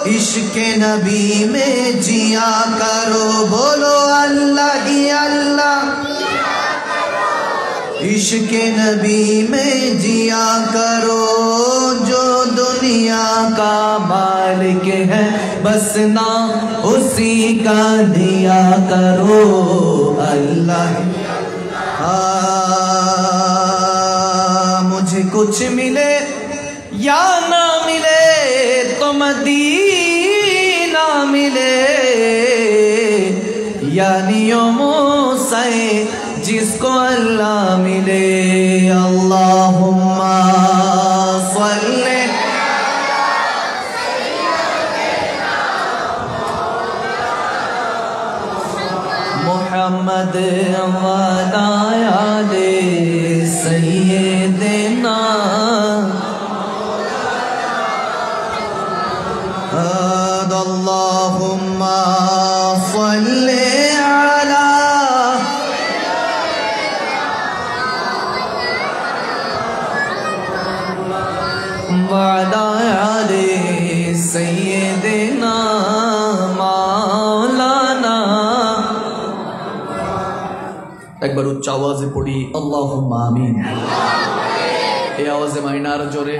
इश्क नबी में जिया करो, बोलो अल्लाह ही अल्लाह। इश्क नबी में जिया करो, जो दुनिया का मालिक है बस ना उसी का दिया करो, अल्लाह। मुझे कुछ मिले या ना मिले तो मदीना मिले, यानी मूसा जिसको अल्लाह मिले। अल्लाहुम्मा सल्ले मुहम्मद वाला आले सय्यदना। अल्लाहुम्मा सल्ले अला वाला आले सय्यदना मौलाना। एक बार उच्च आवाज़े पढ़ी अल्लाहुम्मा आमीन। ये आवाज़े माइना आरो जोरे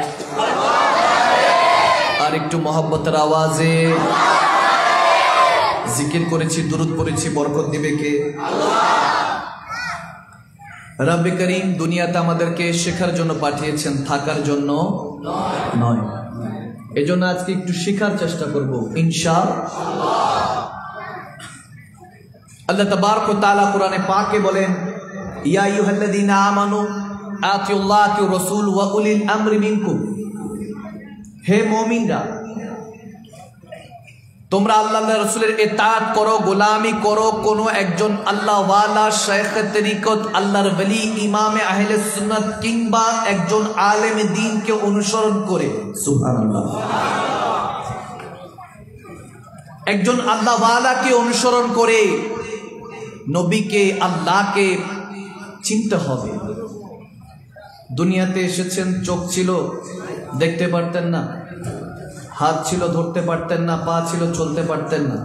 আর একটু মহব্বতের আওয়াজে জিকির করেছি, দুরূদ পড়েছি, বরকত দিবে কে? আল্লাহ। রব্বে করিম দুনিয়াতে আমাদেরকে শেখার জন্য পাঠিয়েছেন, থাকার জন্য নয়। এজন্য আজকে একটু শেখার চেষ্টা করব ইনশাআল্লাহ। আল্লাহ তাবারক ওয়া তাআলা কোরআনে পাকে বলেন, ইয়া আইয়ুহাল্লাযীনা আমানু আতিউল্লাহ ওয়া রাসূল ওয়া উলিল আমরি মিনকুম। হে মুমিনরা, তোমরা আল্লাহ রাসূলের ইতাআত করো, গোলামি করো কোন একজন আল্লাহ ওয়ালা শেখ তরিকত, আল্লাহর ওলি, ইমামে আহলে সুন্নাত কিংবা একজন আলেম দ্বীনকে অনুসরণ করে। সুবহানাল্লাহ। একজন আল্লাহ ওয়ালাকে অনুসরণ করে নবীকে, আল্লাহকে চিনতে হবে। দুনিয়াতে এসেছেন, চোখ ছিল দেখতে পারতেন না, হাত ছিল ধরতে পারতেন না, পা ছিল চলতে পারতেন না,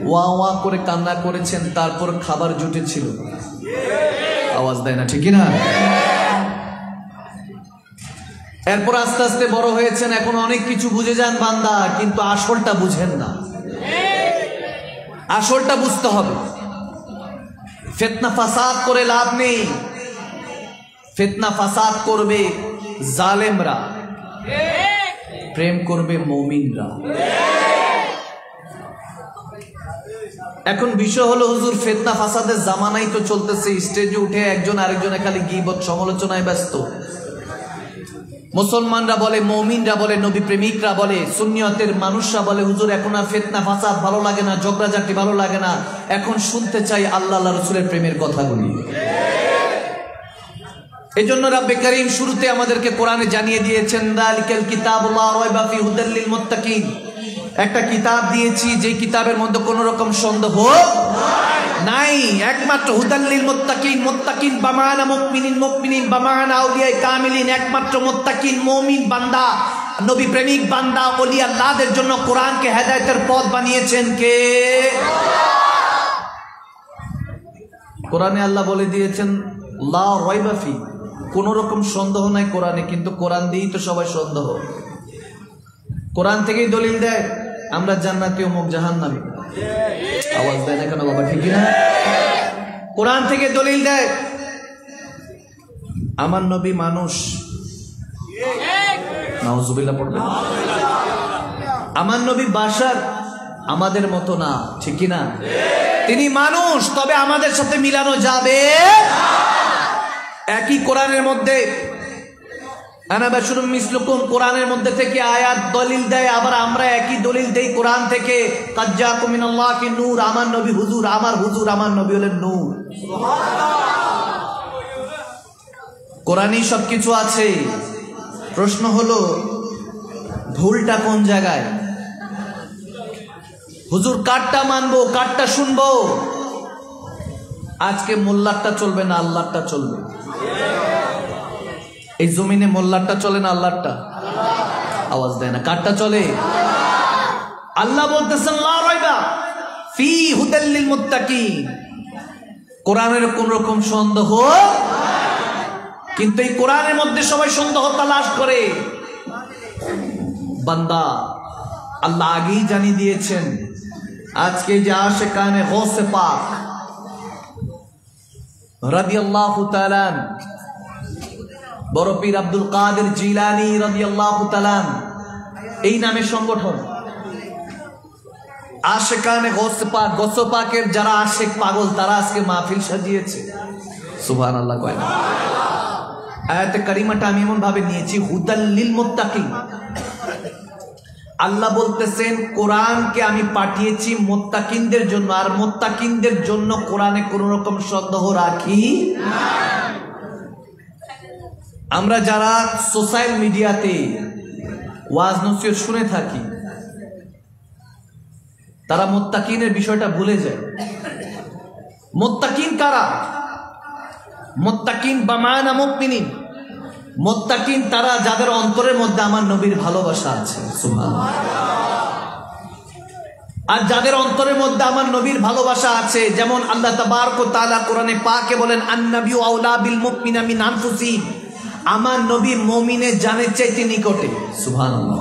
ওয়া ওয়া করে কান্না করেছেন, তারপর খাবার জুটেছিল, আওয়াজ দেয় না, ঠিক না? এরপর আস্তে আস্তে বড় হয়েছেন, এখন অনেক কিছু বুঝে যান বান্দা, কিন্তু আসলটা বুঝেন না। আসলটা বুঝতে হবে। ফিতনা ফাসাদ করে লাভ নেই। ফিতনা ফাসাদ করবে জালেমরা, প্রেম করবে মুমিনরা। এখন বিষয় হলো হুজুর ফিতনা ফাসাদের জামানাই তো চলতেছে, স্টেজে উঠে একজন আরেকজনে খালি গীবত সমালোচনায় ব্যস্ত। মুসলমানরা বলে, মুমিনরা বলে, নবী প্রেমিকরা বলে, সুন্নিয়তের মানুষরা বলে হুজুর এখন আর ফিতনা ফাসাদ ভালো লাগে না, ঝগড়াঝাটি ভালো লাগে না, এখন শুনতে চাই আল্লাহ আল্লাহ রাসূলের প্রেমের কথাগুলি। এজন্য রব্বে করিম শুরুতে আমাদেরকে কোরআনে জানিয়ে দিয়েছেন, যালিকাল কিতাবু লা রাইবা ফি হুদাল লিল মুত্তাকিন। একটা কিতাব দিয়েছি যে কিতাবের মধ্যে কোন রকম সন্দেহ নাই, একমাত্র হুদাল লিল মুত্তাকিন। মুত্তাকিন বামানা মুমিনিন, মুমিনিন বামানা আউলিয়ায়ে কামিলিন। একমাত্র মুত্তাকিন মুমিন বান্দা, নবী প্রেমিক বান্দা, ওলি আল্লাহদের জন্য কোরআনকে হেদায়েতের পথ বানিয়েছেন কে? কোরআনে আল্লাহ বলে দিয়েছেন লা রাইবা ফি, কোন রকম সন্দেহ নাই কোরআনে, কিন্তু কোরআন দিয়েই তো সবাই সন্দেহ। কোরআন থেকেই দলিল দেয় আমরা জান্নাতি, অমুক জাহান্নামী। আওয়াজ দেয় না কেন বাবা, ঠিক না? কোরআন থেকে দলিল দেয় আমার নবী মানুষ, নাউজুবিল্লাহ পড়বেন। আমার নবী বাশার, আমাদের মতো না, ঠিক না? তিনি মানুষ, তবে আমাদের সাথে মিলানো যাবে। একই কোরআনের মধ্যে আনা বাশারুম মিসলুকুম, কোরআনের মধ্যে থেকে আয়াত দলিল দেয়, আবার আমরা একই দলিল দেই কোরআন থেকে। কাদ জাআকুম মিনাল্লাহি নূর, আমার নবী হুজুর, আমার হুজুর, আমার নবী হলেন নূর। কোরআনই সবকিছু আছে। প্রশ্ন হলো ভুলটা কোন জায়গায়? হুজুর কারটা মানবো, কারটা শুনবো? আজকে মোল্লারটা চলবে না, আল্লাহরটা চলবে। এই জমিনে মোল্লারটা চলে না, আল্লাহরটা। আওয়াজ দেয় না। কারটা চলে? আল্লাহ বলতেছেন লা রাইবা ফি হুদাল লিল মুত্তাকিন, কোরআনের কোন রকম সন্দেহ। কিন্তু এই কোরআনের মধ্যে সবাই সন্দেহ তালাশ করে। বান্দা আল্লাহ আগেই জানিয়ে দিয়েছেন, আজকে যে আশিকানে গৌসে পাক রাদিয়াল্লাহু তাআলা, বড় পীর আব্দুল কাদের জিলানী রাদিয়াল্লাহু তাআলা, এই নামে সংগঠন আশিকানে গৌসে পাক, গৌসে পাকের যারা আশিক পাগল তারা আজকে মাহফিল সাজিয়েছে। সুবহানাল্লাহ কয় না? আয়াতে কারিমাটা আমি এমন ভাবে নিয়েছি হুদাল লিল মুত্তাকিন। আল্লাহ বলতেছেন কোরআনকে আমি পাঠিয়েছি মুত্তাকিনদের জন্য, আর মুত্তাকিনদের জন্য কোরআনে কোন রকম সন্দেহ রাখি না। আমরা যারা সোশ্যাল মিডিয়াতে ওয়াজ নসিহত শুনে থাকি তারা মুত্তাকিনের বিষয়টা ভুলে যায়। মুত্তাকিন কারা? মুত্তাকিন বামানা মুমিনিন, মুত্তাকিন তারা যাদের অন্তরের মধ্যে আমার নবীর ভালোবাসা আছে। সুবহানাল্লাহ। আর যাদের অন্তরের মধ্যে আমার নবীর ভালোবাসা আছে, যেমন আল্লাহ তাবারক ওয়া তাআলা কোরআনে পাকে বলেন আন-নাবিয়্যু আওলা বিল মুমিনিনা মিন আনফুসিহিম, আমার নবী মুমিনের জানের চাইতে নিকটে। সুবহানাল্লাহ।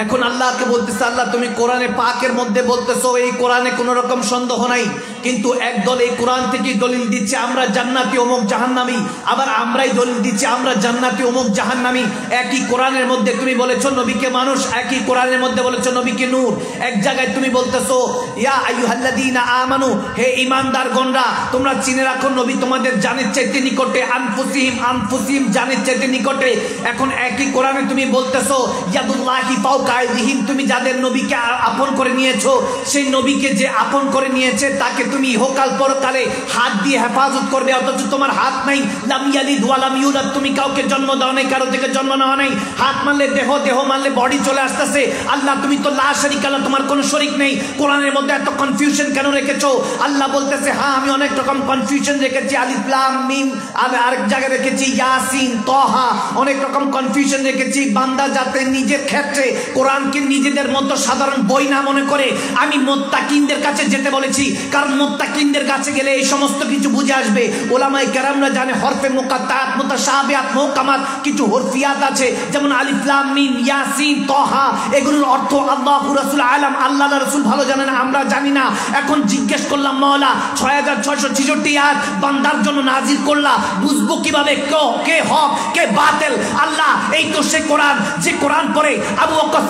এখন আল্লাহকে বলতেছে, আল্লাহ তুমি কোরআনে পাকের মধ্যে বলতেছো এই কোরআনে কোন রকম সন্দেহ নাই, কিন্তু একদল এই কোরআন থেকে দলিল দিচ্ছে আমরা জান্নাতি অমুক জাহান্নামী, আবার আমরাই দলিল দিচ্ছি আমরা জান্নাতি অমুক জাহান্নামী। একই কোরআনের মধ্যে তুমি বলেছো নবীকে মানুষ, একই কোরআনের মধ্যে বলেছো নবীকে নূর। এক জায়গায় তুমি বলতেছো ইয়া আইয়ুহাল্লাযীনা আমানু, হে ঈমানদারগণরা তোমরা চিনে রাখো নবী তোমাদের জানের চাইতে নিকটে। আনফুসিহিম, আনফুসিহিম জানের চাইতে নিকটে। এখন একই কোরআনে তুমি বলতেছো ইয়াদুল্লাহি ফাওকা আইদিহিম, তুমি যাদের নবীকে আপন করে নিয়েছো, সেই নবীকে যে আপন করে নিয়েছে তাকে তুমি ইহকাল পরকালে হাত দিয়ে হেফাজত করবে, অথচ তোমার হাত নাই। লাম ইয়ালিদ ওয়া লাম ইউলাদ, তুমি কাউকে জন্ম দাও নাই, কারো থেকে জন্ম নেওয়া নাই। হাত মানলে দেহ, দেহ মানলে বডি চলে আসতেছে। আল্লাহ তুমি তো লা শারীকা লাহ, তোমার কোনো শরীক নেই। কোরআনের মধ্যে এত কনফিউশন কেন রেখেছো? আল্লাহ বলতেছে হ্যাঁ আমি অনেক রকম কনফিউশন রেখেছি, আলিফ লাম মিম, আমি আরেক জায়গায় রেখেছি ইয়াসিন তাহা, অনেক রকম কনফিউশন রেখেছি। বান্দা যাতে নিজের ক্ষেত্রে কোরআনকে নিজেদের মতো সাধারণ বই না মনে করে আমি মুত্তাকিনদের কাছে যেতে বলেছি, কারণ মুত্তাকিনদের কাছে গেলে এই সমস্ত কিছু বুঝে আসবে। ওলামায়ে কেরামরা জানে হরফে মুকাত্তাআত, মুতাশাবিহাত, মুহকামাত, কিছু হরফিয়াত আছে, যেমন আলিফ লাম মিম, ইয়াসিন তাহা, এগুলোর অর্থ আল্লাহু রাসূল আলাম, আল্লাহ রাসূল ভালো জানেন, আমরা জানি না। এখন জিজ্ঞেস করলাম মাওলা 6666 আয়াত বান্দার জন্য নাজিল করলা, বুঝবো কিভাবে কে হক কে বাতিল? আল্লাহ এই তো সে কোরআন, যে কোরআন পড়ে আবু বকর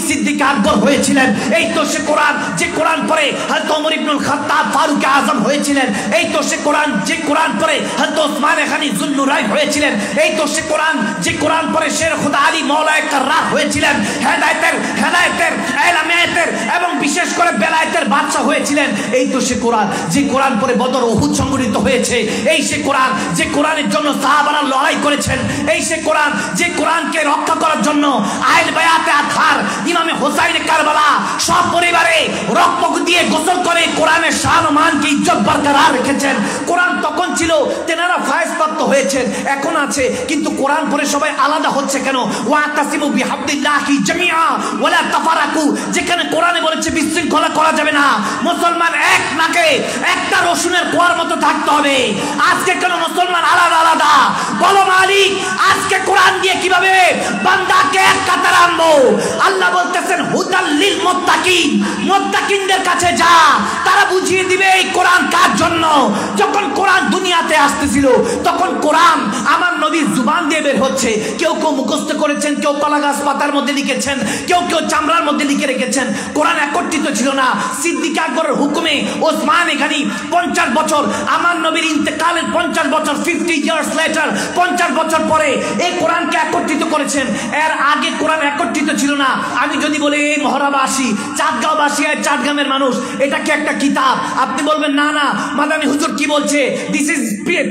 সিদ্দিক আকবর হয়েছিলেন। এই তো সে কোরআন, যে কোরআন পড়ে হযরত ওমর ইবনুল খাত্তাব ফারুক আযম হয়েছিলেন। এই তো সে কোরআন, যে কোরআন পড়ে হযরত ওসমান গনি যুন্নুরাইন হয়েছিলেন। এই তো সে কোরআন, যে কোরআন পড়ে শের খুদা আলী মাওলায়ে কাররার হয়েছিলেন। হেদায়েতের এলামেতের এবং বিশেষ করে বেলায়েতের বাদশা হয়েছিলেন। এই তো সে কোরআন, যে কোরআন পড়ে বদর উহুদ সংঘটিত হয়েছে। এই সে কোরআন, যে কোরআনের জন্য সাহাবারা লড়াই করেছেন। এই সে কোরআন, যে কোরআনকে রক্ষা করার জন্য আইল বায়াতে আতহার ইমামে হোসাইনে কারবালা সব পরিবারে রক্ত দিয়ে গোসল করে কোরআনের শান ও মানকে ইজ্জত বরকরার রেখেছেন। কোরআন তখন ছিল, তেনারা ফায়েজপ্রাপ্ত হয়েছেন, এখন আছে, কিন্তু কোরআন পড়ে সবাই আলাদা হচ্ছে কেন? ওয়াতাসিমু বিহাবলিল্লাহি জামিআ ওয়ালা তাফারাকু, যেখানে কোরআনে বলেছে বিশৃঙ্খলা করা যাবে না, মুসলমান এক নাকে একটা রসুনের কোয়ার মতো থাকতে হবে। আজকে কেন মুসলমান আলাদা আলাদা? বলো মালিক, আজকে কোরআন দিয়ে কিভাবে বান্দাকে এক কাতারে আনবো? আল্লাহ বলতেছেন হুদাল লিল মুত্তাকিন, মুত্তাকিনদের কাছে যা, তারা বুঝিয়ে দিবে এই কোরআন কার জন্য। যখন কোরআন দুনিয়াতে আসতেছিল তখন কোরআন আমার নবীর জুবান দিয়ে বের হচ্ছে। কেউ কেউ মুখস্থ করেছেন, কেউ কলা গাছ পাতার মধ্যে লিখেছেন, কেউ কেউ চামড়ার মধ্যে লিখে রেখেছেন। কোরআন একত্রিত ছিল না। সিদ্দিক আকবরের হুকুমে ওসমান গনি 50 বছর, আমার নবীর ইন্তেকালের 50 বছর, 50 ইয়ার্স লেটার, 50 বছর পরে এই কোরআনকে একত্রিত করেছেন। এর আগে কোরআন একত্রিত ছিল না। আমি যদি বলি এই মহরম আসি, চাটগাঁওবাসী আর চাটগ্রামের মানুষ, এটা কি একটা কিতাব? আপনি বলবেন না না মাদানী হুজুর কি বলছে, দিস ইজ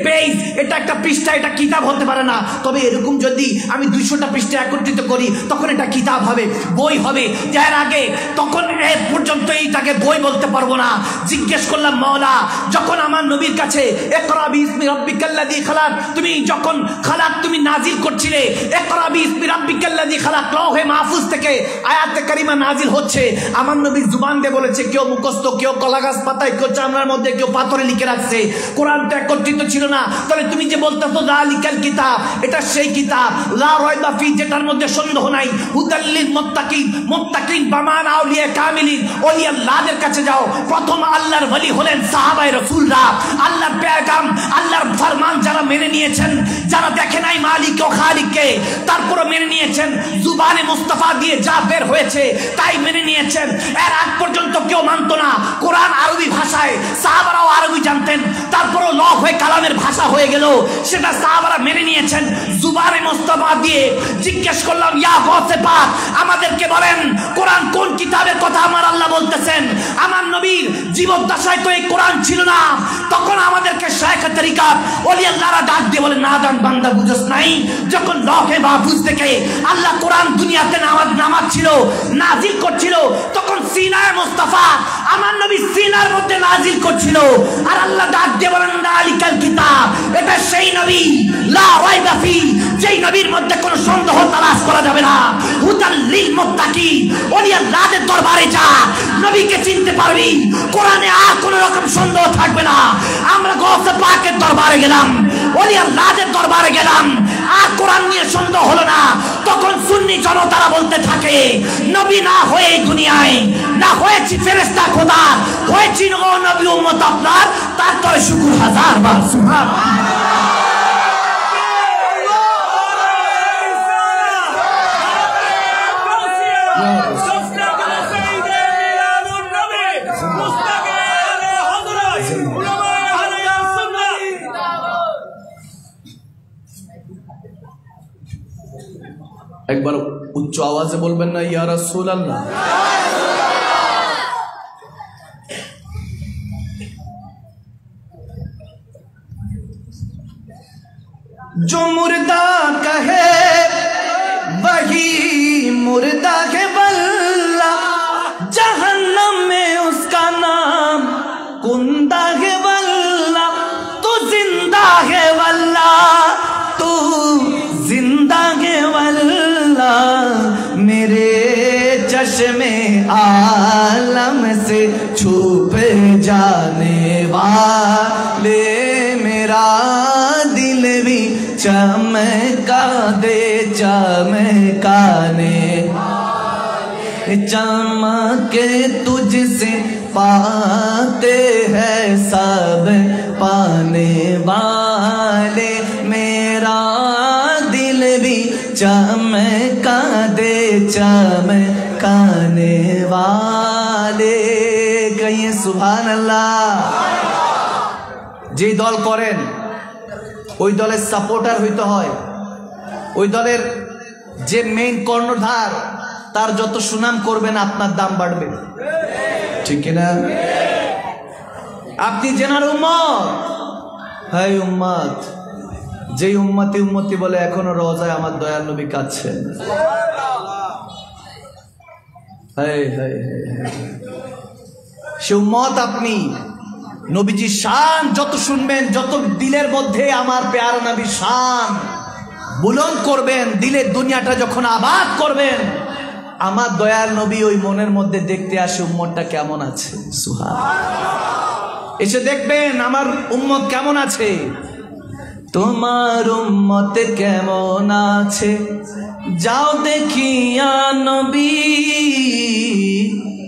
পেজ, এটা একটা পৃষ্ঠা, এটা কিতাব হতে পারে না। তবে এরকম যদি আমি 200টা পৃষ্ঠা একত্রিত করি তখন এটা কিতাব হবে, বই হবে। যার আগে তখন এ পর্যন্ত এইটাকে বই বলতে পারবো না। জিজ্ঞেস করলাম মাওলা, যখন আমার নবীর কাছে ইকরা বিসমি রাব্বিকাল্লাযী খালাক, তুমি যখন খালাক তুমি নাজিল করছিলে, ইকরা বিসমি রাব্বিকাল্লাযী খালাক, লৌহে মাহফুজ থেকে আয়াতে কারিমা নাজিল হচ্ছে, আমার নবীর জুবান দিয়ে বলেছে, কেউ মুখস্থ, কেউ কলাগাছ পাতায়, কেউ চামড়ার মধ্যে, কেউ পাথরে লিখে রাখছে। কোরআনটা একত্রিত ছিল না। তাহলে তুমি যে বলতেছো যালিকাল কিতাব, এটা সেই কিতাব লা রাইবা ফি, যেটার মধ্যে সন্দেহ নাই, হুদাল লিল মুত্তাকিন, মুত্তাকিন বামান আউলিয়া কামিলিন, ওলি আল্লাহদের কাছে যাও। প্রথম আল্লাহর ওলি হলেন সাহাবায়ে রাসূলরা, আল্লাহর পেগাম, আল্লাহর ফরমান যারা মেনে নিয়েছেন, যারা দেখে নাই মালিক ও খালিককে, তারপরে মেনে নিয়েছেন, জুবানে মুস্তাফা দিয়ে যা বের হয়েছে তাই মেনে নিয়েছেন। এর আগ পর্যন্ত কেউ মানতো না। কোরআন আরবি ভাষায়, সাহাবারাও আরবি জানতেন, তারপরও লফ হয়ে কালামের ভাষা হয়ে গেল, সেটা সাহাবারা মেনে নিয়েছেন জুবানে মুস্তাফা দিয়ে। জিজ্ঞেস করলাম, ইয়া গৌসে পাক, আমাদেরকে বলেন কোরআন কোন কিতাবের কথা আমার আল্লাহ বলতেছেন? আমার নবীর জীবদ্দশায় তো এই কোরআন ছিল না। তখন আমাদেরকে শায়েখে তরিকাত ওলি আল্লাহরা ডাক দিয়ে বলেন, না জান বান্দা বুঝছ নাই, যখন লৌহে মাহফুজ থেকে আল্লাহ কোরআন দুনিয়াতে নামাজ ছিল, নাজিল করছিল, তখন সিনায়ে মুস্তাফা আমার নবী সিনার মধ্যে নাজিল করছিল। আর আল্লাহ ডাক দিয়ে বলেন, যালিকাল কিতাব, এটা সেই নবী লা রাইবা ফি, যেই নবীর মধ্যে কোনো সন্দেহ তালাশ করা যাবে না, হুদাল লিল মুত্তাকিন, ওলি আল্লাহদের দরবারে যা, নবীকে চিনতে পারবি, কোরআনে আর কোনো রকম সন্দেহ থাকবে না। আমরা গৌসে পাকের দরবারে গেলাম, ওলি আল্লাহদের দরবারে গেলাম, আর কোরআন নিয়ে সন্দেহ হলো না। তখন সুন্নি জনতারা বলতে থাকে, নবী না হয়ে দুনিয়ায় না হয়েছি ফেরেশতা খোদা, হয়েছি নবী উম্মত আপনার, তারপরে শুকর হাজার বার সুবহানাল্লাহ। একবার উচ্চ আওয়াজে বলবেন না, ইয়া রাসূলুল্লাহ। जो मुर्दा कहे वही मुर्दा है वल्ला, जहन्नम में उसका नाम कुंदा है वल्ला, तू जिंदा है वल्ला, तू जिंदा है वल्ला, मेरे चश्मे आलम से छुप जाने वाले, मेरा दिल भी चमका दे चमकाने, चमके तुझसे पाते हैं सब पाने वाले, मेरा दिल भी चमका दे चमकाने वाले। कहिए सुभान अल्लाह। যে দল করেন ওই দলের সাপোর্টার হইতে হয়, ওই দলের যে মেইন কর্ণধার, তার যত সুনাম করবেন আপনার দাম বাড়বে, ঠিক না? আপনি জেনার উম্মত, হাই উম্মত, যে উম্মতি উম্মতি বলে এখনো রওজায় আমার দয়াল নবী কাঁদছেন, সে উম্মত আপনি। নবীজির শান যত শুনবেন, যত দিলের মধ্যে আমার প্যারা নবীর শান বুলন্দ করবেন, দিলের দুনিয়াটা যখন আবাদ করবেন, আমার দয়াল নবী ওই মনের মধ্যে দেখতে আসে উম্মতটা কেমন আছে। সুবহানাল্লাহ। এসে দেখবেন আমার উম্মত কেমন আছে, তোমার উম্মত কেমন আছে, যাও দেখিয়া নবী,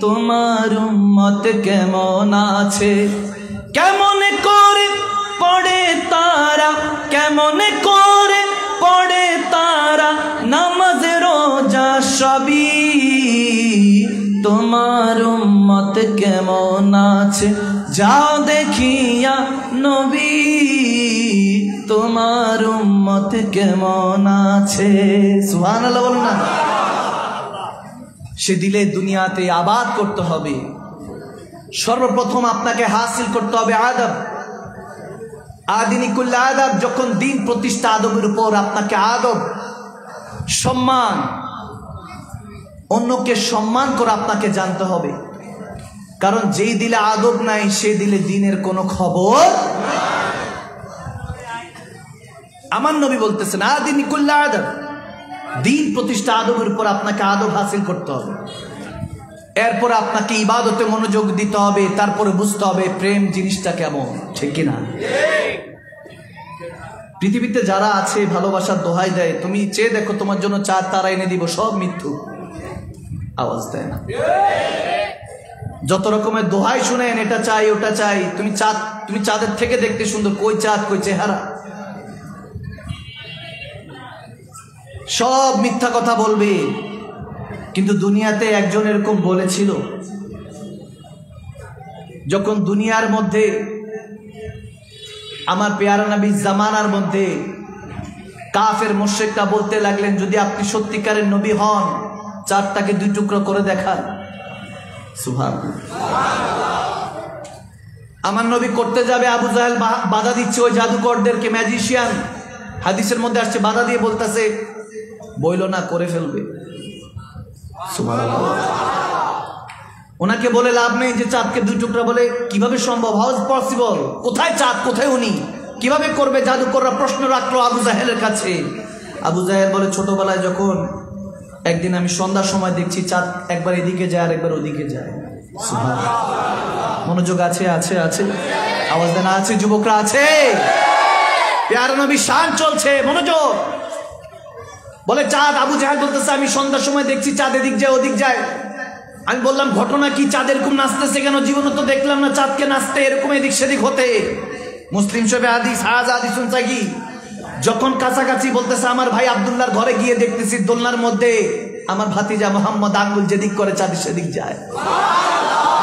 তোমার উম্মত কেমন আছে, কেমন করে পড়ে তারা, কেমন করে পড়ে তারা নামাজ রোজা সবই, তোমার উম্মত কেমন আছে, যাও দেখিয়া নবী, তোমার উম্মত কেমন আছে। সুবহানাল্লাহ বলুন না। সে দিলে দুনিয়াতে আবাদ করতে হবে। সর্বপ্রথম আপনাকে হাসিল করতে হবে আদব। আদিনিকুল আদব, যখন দিন প্রতিষ্ঠা আদবের উপর, আপনাকে আদব, সম্মান, অন্যকে সম্মান করে আপনাকে জানতে হবে। কারণ যেই দিলে আদব নাই, সে দিলে দিনের কোনো খবর। আমার নবী বলতেছেন আদিনিকুল আদব, দিন প্রতিষ্ঠা আদবের উপর আপনাকে আদব হাসিল করতে হবে। এরপর আপনাকে ইবাদতে মনোযোগ দিতে হবে, তারপরে বুঝতে হবে প্রেম জিনিসটা কেমন, ঠিক কিনা? পৃথিবীতে যারা আছে ভালোবাসার দোহাই দেয়, তুমি চেয়ে দেখো তোমার জন্য চাঁদ তারা এনে দিব, সব মিথ্যু, আওয়াজ দেয় না। যত রকমের দোহাই শুনেন, এটা চাই ওটা চাই, তুমি চাঁদের থেকে দেখতে সুন্দর, কই চাঁদ কই চেহারা, সব মিথ্যা কথা বলবে। কিন্তু দুনিয়াতে একজন এরকম বলেছিল, যখন দুনিয়ার মধ্যে আমার পেয়ারা নবী জামানার মধ্যে কাফের মুশরিকরা বলতে লাগলেন, যদি আপনি সত্যিকারের নবী হন, চাঁদটাকে দুই টুকরো করে দেখান। সুবহানাল্লাহ। আমার নবী করতে যাবে, আবু জাহেল বাধা দিচ্ছে ওই জাদুকরদেরকে, ম্যাজিশিয়ান, হাদিসের মধ্যে আসছে, বাধা দিয়ে বলতেছে বইল না, করে ফেলবে। সুবহানাল্লাহ। ওনাকে বলে লাভ নেই যে চাঁদকে দুই টুকরা, বলে কিভাবে সম্ভব, হাউ ইজ পসিবল, কোথায় চাঁদ, কোথায় উনি, কিভাবে করবে? জাদুকররা প্রশ্ন রাখলো আবু জাহেলের কাছে। আবু জাহেল বলে, ছোটবেলায় যখন একদিন আমি সন্ধ্যার সময় দেখছি চাঁদ একবার এদিকে যায় আর একবার ওদিকে যায়। সুবহানাল্লাহ। মনোযোগ আছে? আছে আছে, আওয়াজ দেন আছে, যুবকরা আছে? পেয়ারা নবী শান চলছে, মনোযোগ। বলে চাঁদ, আবু জাহেল বলতেছে আমি সন্ধ্যার সময় দেখছি চাঁদ এদিক যায় ওদিক যায়। আমি বললাম ঘটনা কি, চাঁদ এরকম নাচতেছে কেন? জীবনে তো দেখলাম না চাঁদকে নাচতে এরকম এদিক সেদিক হতে। মুসলিম শরীফে হাদিস, হাযা হাদিসুন সাহিহ। যখন কাছাকাছি বলতেছে, আমার ভাই আব্দুল্লাহর ঘরে গিয়ে দেখতেছি দোলনার মধ্যে আমার ভাতিজা মোহাম্মদ আঙ্গুল যেদিক করে চাঁদ সেদিক যায়।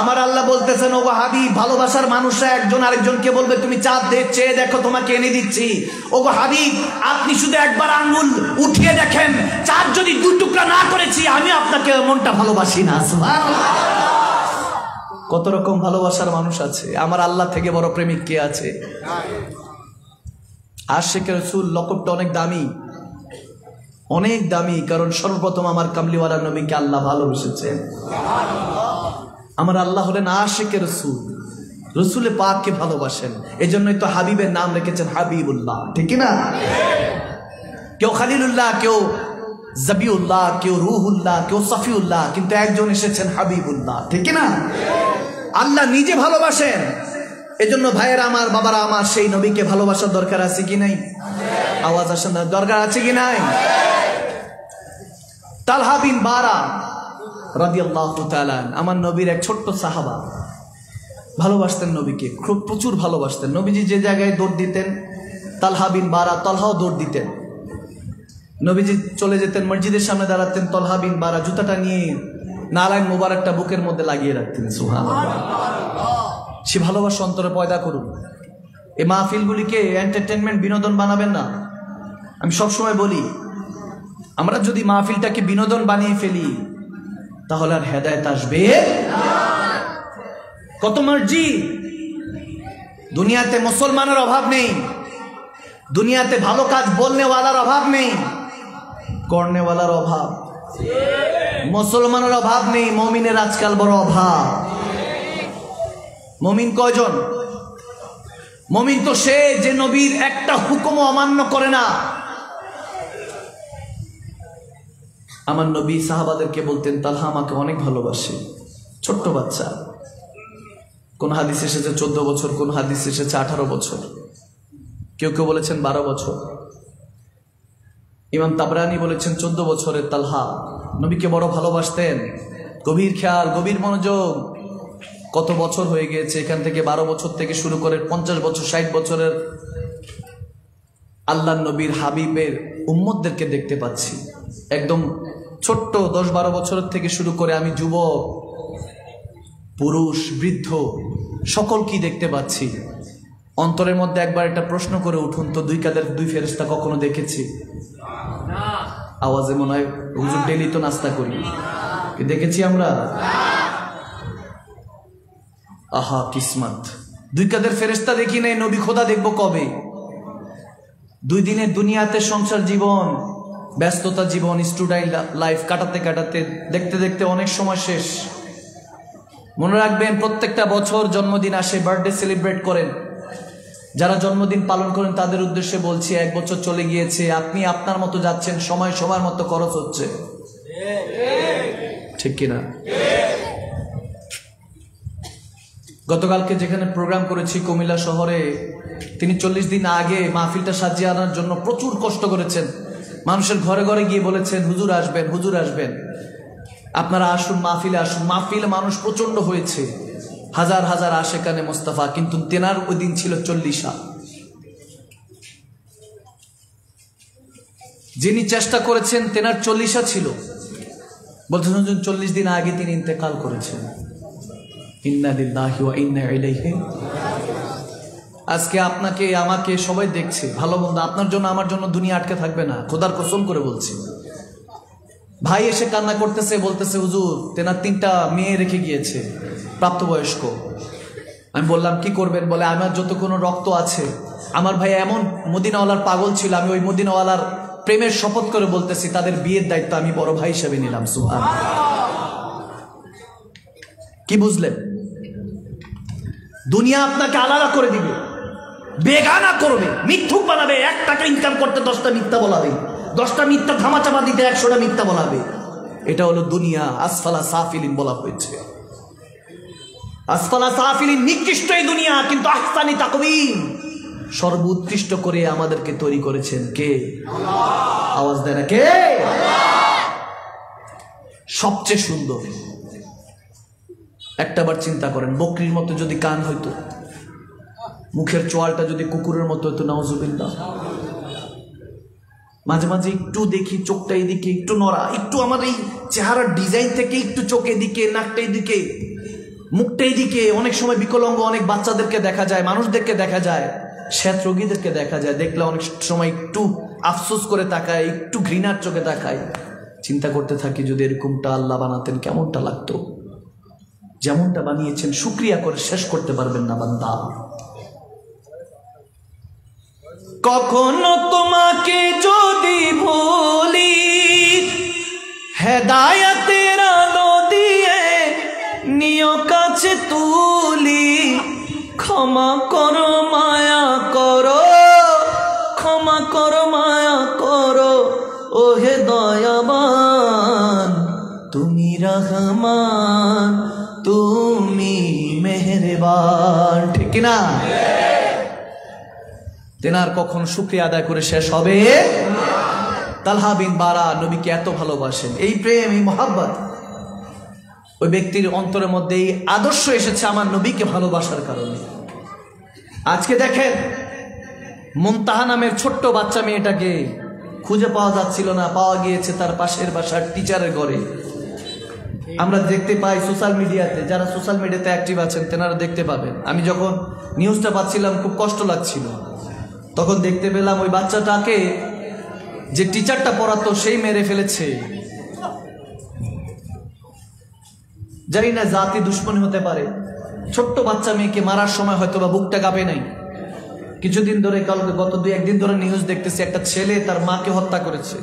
আমার আল্লাহ বলতেছেন, ও হাবিব, ভালোবাসার মানুষরা একজন আরেকজনকে বলবে তুমি চাঁদ চেয়ে দেখো, তোমাকে এনে দিচ্ছি। ও হাবিব, আপনি শুধু একবার আঙ্গুল উঠিয়ে দেখেন, চাঁদ যদি দুই টুকরা না করেছি, আমি আপনাকে মনটা ভালোবাসি না। কত রকম ভালোবাসার মানুষ আছে, আমার আল্লাহ থেকে বড় প্রেমিক কে আছে? আশিক রাসূল লকবটা অনেক দামি, অনেক দামি, কারণ সর্বপ্রথম আমার কামলিওয়ালা নবীকে আল্লাহ ভালোবেসেছেন। আমার আল্লাহ হলেন আশিকে রসুল, রসুলে পাককে ভালোবাসেন, এজন্যই তো হাবিবের নাম রেখেছেন হাবিবুল্লাহ, ঠিক না? কেউ খালিলুল্লাহ, কেউ জবিউল্লাহ, কেউ রুহুল্লাহ, কেউ সফিউল্লাহ, কিন্তু একজন এসেছেন হাবিবুল্লাহ, ঠিক না? আল্লাহ নিজে ভালোবাসেন। এজন্য ভাইয়েরা আমার, বাবারা আমার, সেই নবীকে ভালোবাসার দরকার আছে কি নাই? আওয়াজ আসেন, দরকার আছে কি নাই? তালহা বিন বারা রাদিয়াল্লাহু তাআলা, আমার নবীর এক ছোট্ট সাহাবা, ভালোবাসতেন নবীকে, খুব প্রচুর ভালোবাসতেন। নবীজি যে জায়গায় দৌড় দিতেন, তালহা বিন বারা, তলহাও দৌড় দিতেন। নবীজি চলে যেতেন, মসজিদের সামনে দাঁড়াতেন, তলহা বিন বারা জুতাটা নিয়ে নারায়ণ মুবারকটা বুকের মধ্যে লাগিয়ে রাখতেন। সুবহানাল্লাহ। সে ভালোবাসা অন্তরে পয়দা করুন। এই মাহফিলগুলিকে এন্টারটেনমেন্ট, বিনোদন বানাবেন না। আমি সবসময় বলি, আমরা যদি মাহফিলটাকে বিনোদন বানিয়ে ফেলি, তাহলে আর হেদায়েত আসবে না। কত মর্জি, দুনিয়াতে মুসলমানের অভাব নেই, দুনিয়াতে ভালো কাজ বলনেওয়ালার অভাব নেই, করনেওয়ালার অভাব। মুসলমানের অভাব নেই, মুমিনের আজকাল বড় অভাব। মুমিন কয়জন? মুমিন তো সে যে নবীর একটা হুকুম অমান্য করে না। আমার নবী সাহাবাদেরকে বলতেন, তালহা আমাকে অনেক ভালোবাসে, ছোট্ট বাচ্চা। কোন হাদিস এসেছে 14 বছর, কোন হাদিস এসেছে 18 বছর, কেউ কেউ বলেছেন 12 বছর। ইমাম তাবরানি বলেছেন 14 বছরের তালহা নবীকে বড় ভালোবাসতেন। গভীর খেয়াল, গভীর মনোযোগ। কত বছর হয়ে গিয়েছে, এখান থেকে 12 বছর থেকে শুরু করে 50 বছর, 60 বছরের আল্লাহ নবীর হাবিবের উম্মতদেরকে দেখতে পাচ্ছি। একদম ছোট্ট 10-12 বছরের থেকে শুরু করে আমি যুবক, পুরুষ, বৃদ্ধ, সকল কি দেখতে পাচ্ছি। অন্তরের মধ্যে একবার একটা প্রশ্ন করে উঠুন তো, দুই কাদের দুই ফেরেশতা কখনো দেখেছি? আওয়াজে মনে হয় হুজুর ডেলি তো নাস্তা করি। দেখেছি আমরা? আহা কিসমত, দুই কাদের ফেরেশতা দেখি নাই, নবী খোদা দেখবো কবে? 2 দিনের দুনিয়াতে সংসার জীবন, ব্যস্ততা জীবন, স্টুডেন্ট লাইফ কাটাতে কাটাতে দেখতে দেখতে অনেক সময় শেষ। মনে রাখবেন, প্রত্যেকটা বছর জন্মদিন আসে, বার্থডে সেলিব্রেট করেন। যারা জন্মদিন পালন করেন তাদের উদ্দেশ্যে বলছি, 1 বছর চলে গিয়েছে, আপনি আপনার মতো যাচ্ছেন, সময় সবার মতো খরচ হচ্ছে, ঠিক কিনা? গতকালকে যেখানে প্রোগ্রাম করেছি কুমিল্লা শহরে, তিনি 40 দিন আগে মাহফিলটা সাজিয়ে আনার জন্য প্রচুর কষ্ট করেছেন। মানুষের ঘরে ঘরে গিয়ে বলেছেন, হুজুর আসবেন, হুজুর আসবেন, আপনারা আসুন, মাহফিলে আসুন। মাহফিলে মানুষ প্রচন্ড হয়েছে, হাজার হাজার আশেকানে মোস্তফা, কিন্তু তেনার ওই দিন ছিল 40। যিনি চেষ্টা করেছেন তেনার 40 ছিল। বলছেন 40 দিন আগে তিনি ইন্তেকাল করেছেন। ইন্না লিল্লাহি ওয়া ইন্না ইলাইহি। আজকে আপনাকে আমাকে সবাই দেখছে, ভালো মন্দ, আপনার জন্য আমার জন্য দুনিয়া আটকে থাকবে না, খোদার কসম করে বলছি। ভাই এসে কান্না করতেছে, বলতেছে হুজুর তেনার 3টা মেয়ে রেখে গিয়েছে, প্রাপ্তবয়স্ক। আমি বললাম কি করবেন? বলে আমার যত কোনো রক্ত আছে, আমার ভাই এমন মদিনাওয়ালার পাগল ছিল, আমি ওই মদিনাওয়ালার প্রেমের শপথ করে বলতেছি তাদের বিয়ের দায়িত্ব আমি বড় ভাই হিসেবে নিলাম। সুবহানাল্লাহ। কি বুঝলেন? দুনিয়া আপনাকে আলাদা করে দিবে, বেগানা করবে, মিথ্যুক বানাবে। 1 টাকা ইনকাম করতে 10টা মিথ্যা বলাবে, 10টা মিথ্যা ধামাচাপা দিতে 100টা মিথ্যা বলাবে। এটা হলো দুনিয়া। আসফালা সাফিলিন বলা হয়েছে। আসফালা সাফিলিন নিকৃষ্ট এই দুনিয়া, কিন্তু আহসানি তাকওয়িম, সর্বোৎকৃষ্ট করে আমাদেরকে তৈরি করেছেন কে? আল্লাহ। আওয়াজ দেয় না কে? আল্লাহ। সবচেয়ে সুন্দর। একটাবার চিন্তা করেন, বকরির মতো যদি কান হইতো, মুখের চোয়ালটা যদি কুকুরের মতো হতো, নাউজুবিল্লাহ। মাঝে মাঝে একটু দেখি চোখটা এদিকে একটু নড়া, একটু আমার এই চেহারার ডিজাইন থেকে একটু চোখ এদিকে, নাকটা এদিকে, মুখটা এদিকে। অনেক সময় বিকলাঙ্গ অনেক বাচ্চাদেরকে দেখা যায়, মানুষদেরকে দেখা যায়, শ্বেত রোগীদেরকে দেখা যায়, দেখলে অনেক সময় একটু আফসোস করে তাকায়, একটু ঘৃণার চোখে তাকায়। চিন্তা করতে থাকি, যদি এরকমটা আল্লাহ বানাতেন কেমনটা লাগতো। যেমনটা বানিয়েছেন শুকরিয়া করে শেষ করতে পারবেন না বান্দা। কখনো তোমাকে যদি ভুলি, হেদায়েতের আলো দিয়ে নিও কাছে তুলি, ক্ষমা করো মায়া করো, ক্ষমা করো মায়া করো, ও হে দয়াবান, তুমি রহমান, তুমি মেহেরবান, ঠিক না? তেনার কখন শুকরিয়া আদায় করে শেষ হবে? তালহা বিন বারা নবীকে এত ভালোবাসেন, এই প্রেম, এই মহাব্বত, ওই ব্যক্তির অন্তরের মধ্যে এই আদর্শ এসেছে আমার নবীকে ভালোবাসার কারণে। আজকে দেখেন, মুনতাহা নামের ছোট্ট বাচ্চা মেয়েটাকে খুঁজে পাওয়া যাচ্ছিল না, পাওয়া গিয়েছে তার পাশের বাসার টিচারের ঘরে। আমরা দেখতে পাই সোশ্যাল মিডিয়াতে, যারা সোশ্যাল মিডিয়াতে অ্যাক্টিভ আছেন তেনারা দেখতে পাবেন। আমি যখন নিউজটা পাচ্ছিলাম খুব কষ্ট লাগছিল, তখন দেখতে পেলাম ওই বাচ্চাটাকে যে টিচারটা পড়াতো সেই মেরে ফেলেছে। জানি না জাতি দুশ্মনী হতে পারে, ছোট্ট বাচ্চা মেয়েকে মারার সময় হয়তো বা বুকটা কাঁপে নাই। কিছুদিন ধরে, গত 2-1 দিন ধরে নিউজ দেখতেছি, একটা ছেলে তার মাকে হত্যা করেছে,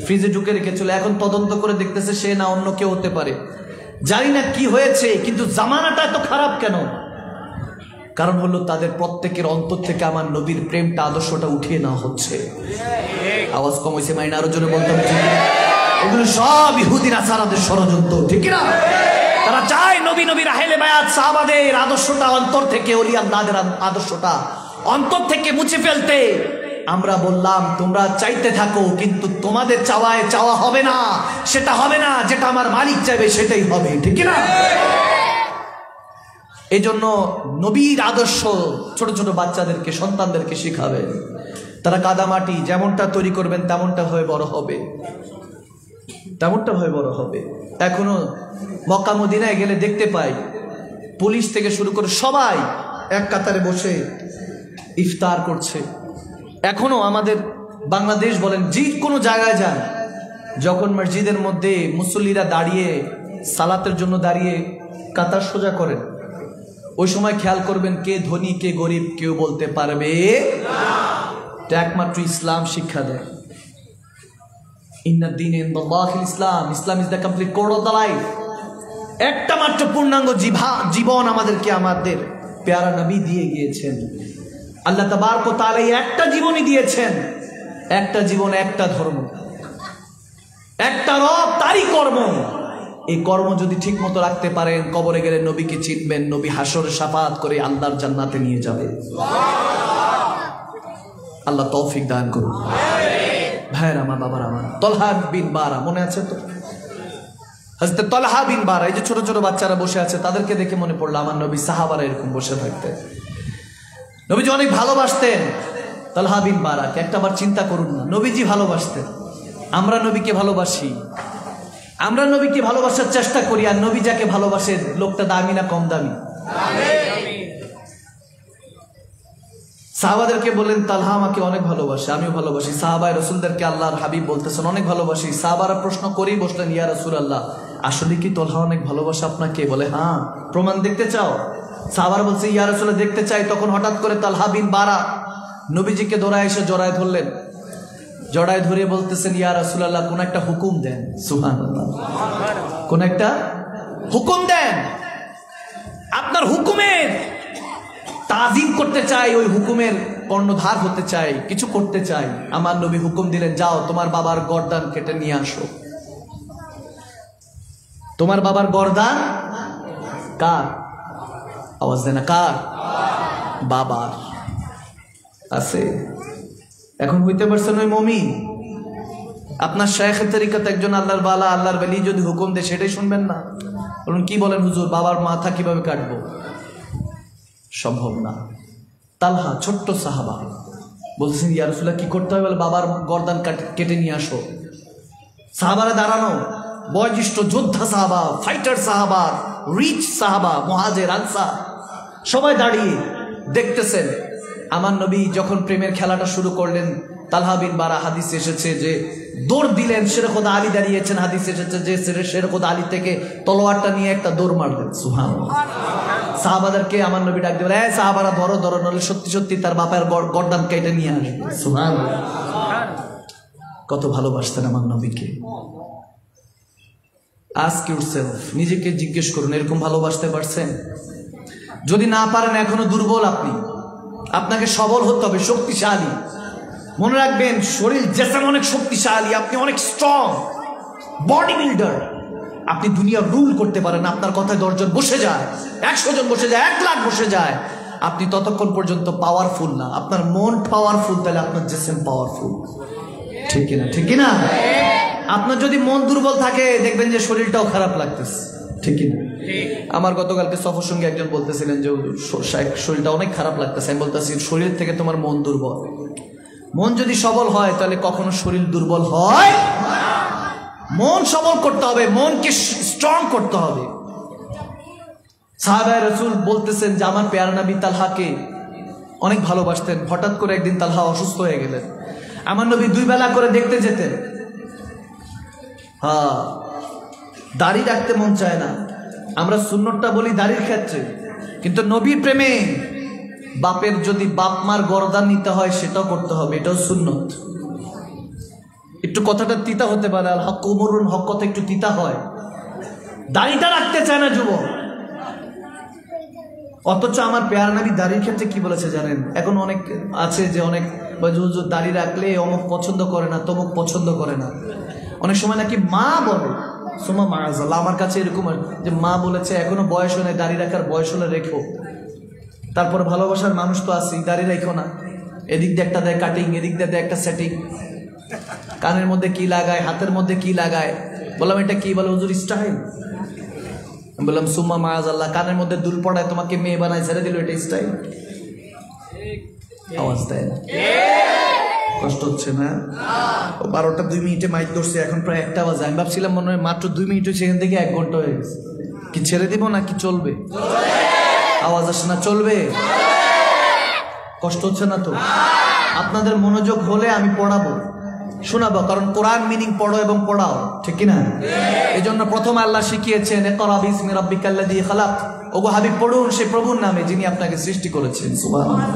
ফ্রিজে ঢুকে রেখেছিল। এখন তদন্ত করে দেখতেছে সে না অন্য কেউ হতে পারে। জানি না কি হয়েছে, কিন্তু জামানাটা এত খারাপ কেন? কারণ হলো তাদের প্রত্যেকের অন্তর থেকে আমার নবীর প্রেমটা, আদর্শটা উঠিয়ে নেওয়া হচ্ছে। আওয়াজ কম হয়েছে, মাইনা আরো জোরে বলতাম, এগুলো সব ইহুদি নাসারাদের ষড়যন্ত্র, ঠিক না? তারা চায় নবীর আহলে বায়াত সাহাবাদের আদর্শটা অন্তর থেকে, ওলি আল্লাহদের আদর্শটা অন্তর থেকে মুছে ফেলতে। আমরা বললাম তোমরা চাইতে থাকো, কিন্তু তোমাদের চাওয়ায় চাওয়া হবে না, সেটা হবে না, যেটা আমার মালিক চাইবে সেটাই হবে, ঠিক না? এই জন্য নবীর আদর্শ ছোট ছোট বাচ্চাদেরকে, সন্তানদেরকে শিখাবেন। তারা কাদামাটি যেমনটা তৈরি করবেন তেমনটা হয়ে বড় হবে, তেমনটা হয়ে বড় হবে। এখনো মক্কা মদিনায় গেলে দেখতে পাই, পুলিশ থেকে শুরু করে সবাই এক কাতারে বসে ইফতার করছে। এখনো আমাদের বাংলাদেশ বলেন, যে কোনো জায়গায় যান, যখন মসজিদের মধ্যে মুসল্লিরা দাঁড়িয়ে সালাতের জন্য দাঁড়িয়ে কাতার সোজা করেন, ওই সময় খেয়াল করবেন কে ধনী কে গরিব কেউ বলতে পারবে না। একমাত্র ইসলাম শিক্ষা দেয়। ইন্নাদ-দীন ইনদাল্লাহিল ইসলাম, Islam is the complete code of the life. একটা মাত্র পূর্ণাঙ্গ জীবন আমাদেরকে আমাদের প্যারা নবী দিয়ে গিয়েছেন। আল্লাহ তাবারক ওয়া তাআলা একটা জীবনই দিয়েছেন, একটা জীবন, একটা ধর্ম, একটা রব, তারই কর্ম। এই কর্ম যদি ঠিক মতো রাখতে পারেন, কবরে গেলে নবীকে চিনবেন, নবী হাসরে শাফাআত করে আল্লাহর জান্নাতে নিয়ে যাবে। আল্লাহ তৌফিক দান করুন। ভাইরা আমার, বাবার আমার, তলহা বিন বারা মনে আছে তো? হযরত তলহা বিন বারা, এই যে ছোট ছোট বাচ্চারা বসে আছে, তাদেরকে দেখে মনে পড়লো আমার নবী সাহাবারা এরকম বসে থাকতেন। নবীজি অনেক ভালোবাসতেন তলহা বিন বারাকে। একটাবার চিন্তা করুন না, নবীজি ভালোবাসতেন, আমরা নবীকে ভালোবাসি, আমরা নবীকে ভালোবাসার চেষ্টা করি, আর নবী যাকে ভালোবাসে লোকটা দামি না কম দামি? সাহাবাদেরকে বলেন তালহা আমাকে অনেক ভালোবাসে, আমিও ভালোবাসি। সাহাবায়ে রাসূলদেরকে আল্লাহর হাবিব বলতেছেন অনেক ভালোবাসি। সাহাবারা প্রশ্ন করেই বসলেন, ইয়া রাসূলুল্লাহ, আসলে কি তালহা অনেক ভালোবাসে আপনাকে? বলে হ্যাঁ। প্রমাণ দেখতে চাও? সাহাবারা বলছে ইয়া রাসূলুল্লাহ দেখতে চাই। তখন হঠাৎ করে তালহা বিন বারা নবীজিকে দৌড়ায় এসে জড়ায় ধরলেন, জড়ায় ধরে বলতেছেন ইয়া রাসূলুল্লাহ কোন একটা হুকুম দেন। সুবহানাল্লাহ, কোন একটা হুকুম দেন, আপনার হুকুমের তাজিম করতে চাই, ওই হুকুমের কর্ণধার হতে চাই, কিছু করতে চাই। আমার নবী হুকুম দিলেন, যাও তোমার বাবার গর্দান কেটে নিয়ে আসো। তোমার বাবার গর্দান কার? আওয়াজ দেনা, কার? বাবার। আছে এখন হইতে পারছেন ওই মুমিন? আপনার শায়েখের তরিকাতে একজন আল্লাহর বালা, আল্লাহর ওলি যদি হুকুম দেয় সেটাই শুনবেন না? বলুন কি বলেন হুজুর, বাবার মাথা কিভাবে কাটবো? সম্ভব না। তালহা ছোট্ট সাহাবা বলছেন ইয়া রাসূলুল্লাহ কি করতে হবে? বলে বাবার গর্দান কেটে নিয়ে আসো। সাহাবারা দাঁড়ানো, বয়োজ্যেষ্ঠ যোদ্ধা সাহাবা, ফাইটার সাহাবা, রিচ সাহাবা, মুহাজির আনসার সবাই দাঁড়িয়ে দেখতেছেন। আমার নবী যখন প্রেমের খেলাটা শুরু করলেন, তালহা বিন বারা, হাদিসে এসেছে যে দৌড় দিলেন, শের খোদা আলী দাঁড়িয়েছেন, হাদিসে এসেছে যে শের খোদা আলী থেকে তলোয়ারটা নিয়ে একটা দৌড় মারলেন। সুবহানাল্লাহ। সাহাবাদেরকে আমার নবী ডাক দিলেন, এই সাহাবারা ধরো ধরো, নলে সত্যি সত্যি তার বাপের গর্দান কেটে নিয়ে আসবে। সুবহানাল্লাহ। কত ভালোবাসতেন আমার নবীকে। আস্ক ইউরসেলফ, নিজেকে জিজ্ঞেস করুন এরকম ভালোবাসতে পারছেন? যদি না পারেন এখনো দুর্বল আপনি, আপনাকে সবল হতে হবে, শক্তিশালী। মনে রাখবেন শরীর জেসম অনেক শক্তিশালী, আপনি অনেক স্ট্রং বডি বিল্ডার, আপনি দুনিয়া রুল করতে পারেন। আপনার কথায় 10 জন বসে যায়, 100 জন বসে যায়, 1 লাখ বসে যায়, আপনি ততক্ষণ পর্যন্ত পাওয়ারফুল না। আপনার মন পাওয়ারফুল, তাহলে আপনার জেসম পাওয়ারফুল। ঠিক কিনা? ঠিক কিনা? আপনার যদি মন দুর্বল থাকে দেখবেন যে শরীরটাও খারাপ লাগতেছে। ঠিক কিনা? আমার গতকালকে সফর সঙ্গে একজন বলতেছিলেন যে শরীরটা অনেক খারাপ লাগতেছে। আমি বলতেছি শরীর থেকে তোমার মন দুর্বল। মন যদি সবল হয় তাহলে কখনো শরীর দুর্বল হয়। মন সবল করতে হবে, মনকে স্ট্রং করতে হবে। সাহাবায়ে রাসূল বলতেছেন যে আমার প্যারা নবী তালহাকে অনেক ভালোবাসতেন। হঠাৎ করে একদিন তালহা অসুস্থ হয়ে গেলেন। আমার নবী 2 বেলা করে দেখতে যেতেন। হ্যাঁ, দাড়ি রাখতে মন চায় না। আমরা সুন্নতটা বলি দাড়ির ক্ষেত্রে, কিন্তু নবীর প্রেমে বাপের যদি বাপ মার গর্দান নিতে হয় সেটাও করতে হবে, এটাও সুন্নত। একটু কথাটা তিতা হতে পারে, আল হক উমরুন, হক কথা একটু তিতা হয়। দাড়িটা রাখতে চায় না যুবক, অথচ আমার প্যারা নবী দাড়ির ক্ষেত্রে কি বলেছে জানেন? এখন অনেক আছে যে অনেক দাড়ি রাখলে অমুক পছন্দ করে না, তমুক পছন্দ করে না। অনেক সময় নাকি মা বলে, সোমা মাআযাল্লাহ, আমার কাছে এরকম যে মা বলেছে এখনো বয়স হয় না, দাড়ি রাখার বয়স হলে রেখো। তারপর ভালোবাসার মানুষ তো আছে, দাড়ি রেখো না, এদিক দিয়ে একটা দেয় কাটিং, এদিক দিয়ে দেয় একটা সেটিং, কানের মধ্যে কি লাগায়, হাতের মধ্যে কি লাগায়। বললাম এটা কি? বলে হুজুর স্টাইল। বললাম সুম্মা মাআযাল্লাহ, কানের মধ্যে দুল পড়ায় তোমাকে মেয়ে বানায় ছেড়ে দিল, এটা স্টাইল? আওয়াজ দেয় না? কষ্ট হচ্ছে না? 12টা 2 মিনিটে মাইক ধরছে, এখন প্রায় 1টা বাজে। আমি ভাবছিলাম মনে হয় মাত্র 2 মিনিট হয়েছে, এখান থেকে 1 ঘন্টা হয়ে গেছে। কি ছেড়ে দিব না কি চলবে? আওয়াজ আসে না? চলবে? কষ্ট হচ্ছে না তো? আপনাদের মনোযোগ হলে আমি পড়াবো, শোনাবো, কারণ কোরআন মিনিং পড়ো এবং পড়াও, ঠিক কিনা? এই জন্য প্রথম আল্লাহ শিখিয়েছেন ইকরা বিসমি রাব্বিকাল্লাযী খালাক, ওগো হাবিব পড়ুন সেই প্রভুর নামে যিনি আপনাকে সৃষ্টি করেছেন। সুবহানাল্লাহ।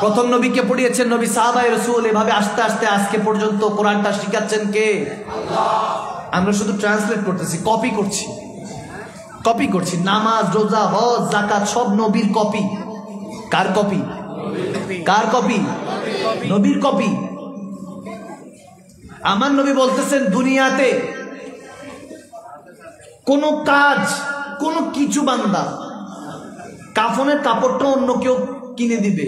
প্রথম নবীকে পড়িয়েছেন নবী, সাহাবায়ে রাসূল, এভাবে আস্তে আস্তে আজকে পর্যন্ত কোরআনটা শিখাচ্ছেন কে? আল্লাহ। আমরা শুধু ট্রান্সলেট করতেছি, কপি করছি। নামাজ, রোজা, হজ, যাকাত সব নবীর কপি। কার কপি? নবীর কপি। আমার নবী বলতেছেন দুনিয়াতে কোন কাজ, কোন কিছু বান্দা কাফনের কাপড়টা অন্য কেউ কিনে দিবে।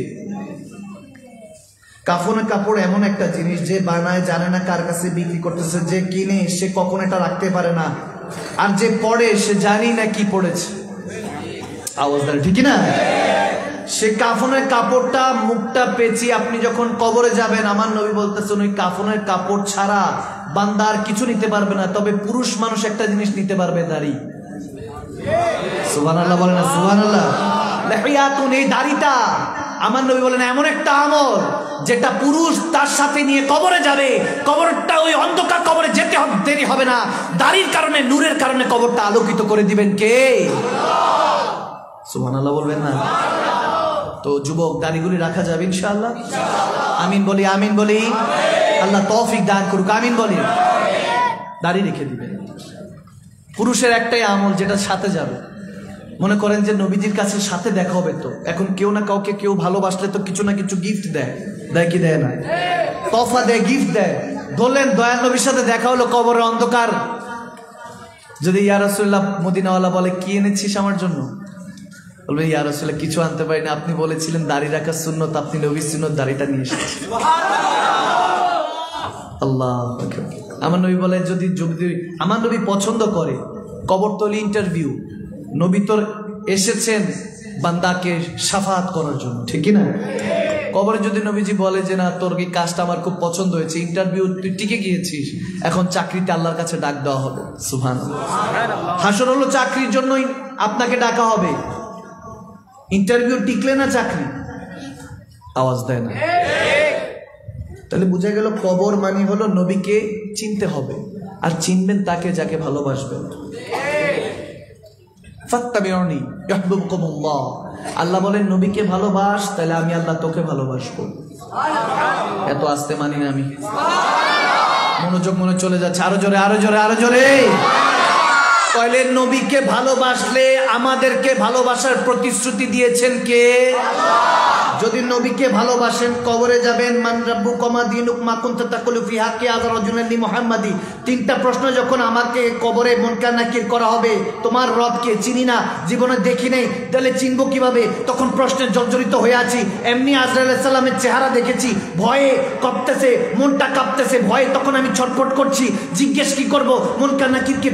কাফনের কাপড় এমন একটা জিনিস যে বানায় জানে না কার কাছে বিক্রি করতেছে, যে কিনে সে কখন এটা রাখতে পারে না, আর যে পড়ে সে জানি না কি পড়েছে। আওয়াজদার ঠিক না? সে কাফনের কাপড়টা মুখটা পেঁচিয়ে আপনি যখন কবরে যাবেন, আমার নবী বলতেছেন ওই কাফনের কাপড় ছাড়া বান্দা আর কিছু নিতে পারবে না, তবে পুরুষ মানুষ একটা জিনিস নিতে পারবে, দাড়ি। সুবহানাল্লাহ বলেন না? সুবহানাল্লাহ। লিহিয়াতুন, এই দাড়িটা আমার নবী বলেন এমন একটা আমল যেটা পুরুষ তার সাথে নিয়ে কবরে যাবে, কবরটা ওই অন্ধকার কবরে যেতে দেরি হবে না, দাড়ির কারণে, নূরের কারণে কবরটা আলোকিত করে দিবেন কে? সুবহানাল্লাহ বলবেন না? তো যুবক, দাড়িগুলি রাখা যাবে ইনশাআল্লাহ? আমিন বলি, আমিন বলি। আল্লাহ তৌফিক দান করুক, আমিন বলি। দাড়ি রেখে দিবেন। পুরুষের একটাই আমল যেটা সাথে যাবে। মনে করেন যে নবীজির কাছে সাথে দেখা হবে, তো এখন কেউ না কাউকে কেউ ভালোবাসলে তো কিছু না কিছু গিফট দেয় কি দেয় না? তোফা দেয়, গিফট দেয়। ধরলেন দয়াল নবীর সাথে দেখা হলো কবরের অন্ধকার, যদি ইয়া রাসূলুল্লাহ মদিনাওয়ালা বলে কি এনেছিস আমার জন্য, বলবে ইয়া রাসূলুল্লাহ কিছু আনতে পারি না, আপনি বলেছিলেন দাড়ি রাখা সুন্নত, আপনি নবীর সুন্নত দাড়িটা নিয়ে এসেছেন। আল্লাহ। আমার নবী বলে যদি আমার নবী পছন্দ করে কবরতলী ইন্টারভিউ, নবী তোর এসেছেন বান্দাকে শাফাআত করার জন্য, ঠিক না? কবরে যদি নবীজি বলে যে না তোর এই কাজটা আমার খুব পছন্দ হয়েছে, ইন্টারভিউ তুই টিকে গিয়েছিস, এখন চাকরিতে আল্লাহর কাছে ডাক দেওয়া হবে। সুবহানাল্লাহ। হাসর হলো চাকরির জন্যই আপনাকে ডাকা হবে, ইন্টারভিউ টিকলে না চাকরি, আওয়াজ দেয় না। তাহলে বোঝা গেল কবর মানে হলো নবীকে চিনতে হবে, আর চিনবেন তাকে যাকে ভালোবাসবেন। ফাত্তাবিউনি ইউহিব্বুকুমুল্লাহ। আল্লাহ বলেন নবীকে ভালোবাস, তাহলে আমি আল্লাহ তোকে ভালোবাসবো। এত আস্তে মানি না আমি, মনোযোগ মনে চলে যাচ্ছে। আরো জোরে, আরো জোরে, আরো জোরে। তাহলে নবীকে ভালোবাসলে আমাদেরকে ভালোবাসার প্রতিশ্রুতি দিয়েছেন কে? যদি নবীকে ভালোবাসেন কবরে যাবেন, মান রাব্বুকা মা দীনুক মা কুনতা তাকুলু ফি হাক্কি আযা রাজুলান লি মুহাম্মাদি। তিনটা প্রশ্ন যখন আমাকে কবরে মুনকার নাকির করা হবে, তোমার রবকে চিনি না, জীবনে দেখি নাই, তাহলে চিনবো কিভাবে? তখন প্রশ্নে জর্জরিত হয়ে আছি। এমনি আজরাইল আলাইহিস সালামের চেহারা দেখেছি, ভয়ে কাঁপতেছে, মনটা কাঁপতেছে, ভয়ে তখন আমি ছটফট করছি, জিজ্ঞেস কি করব? মুনকার নাকিরকে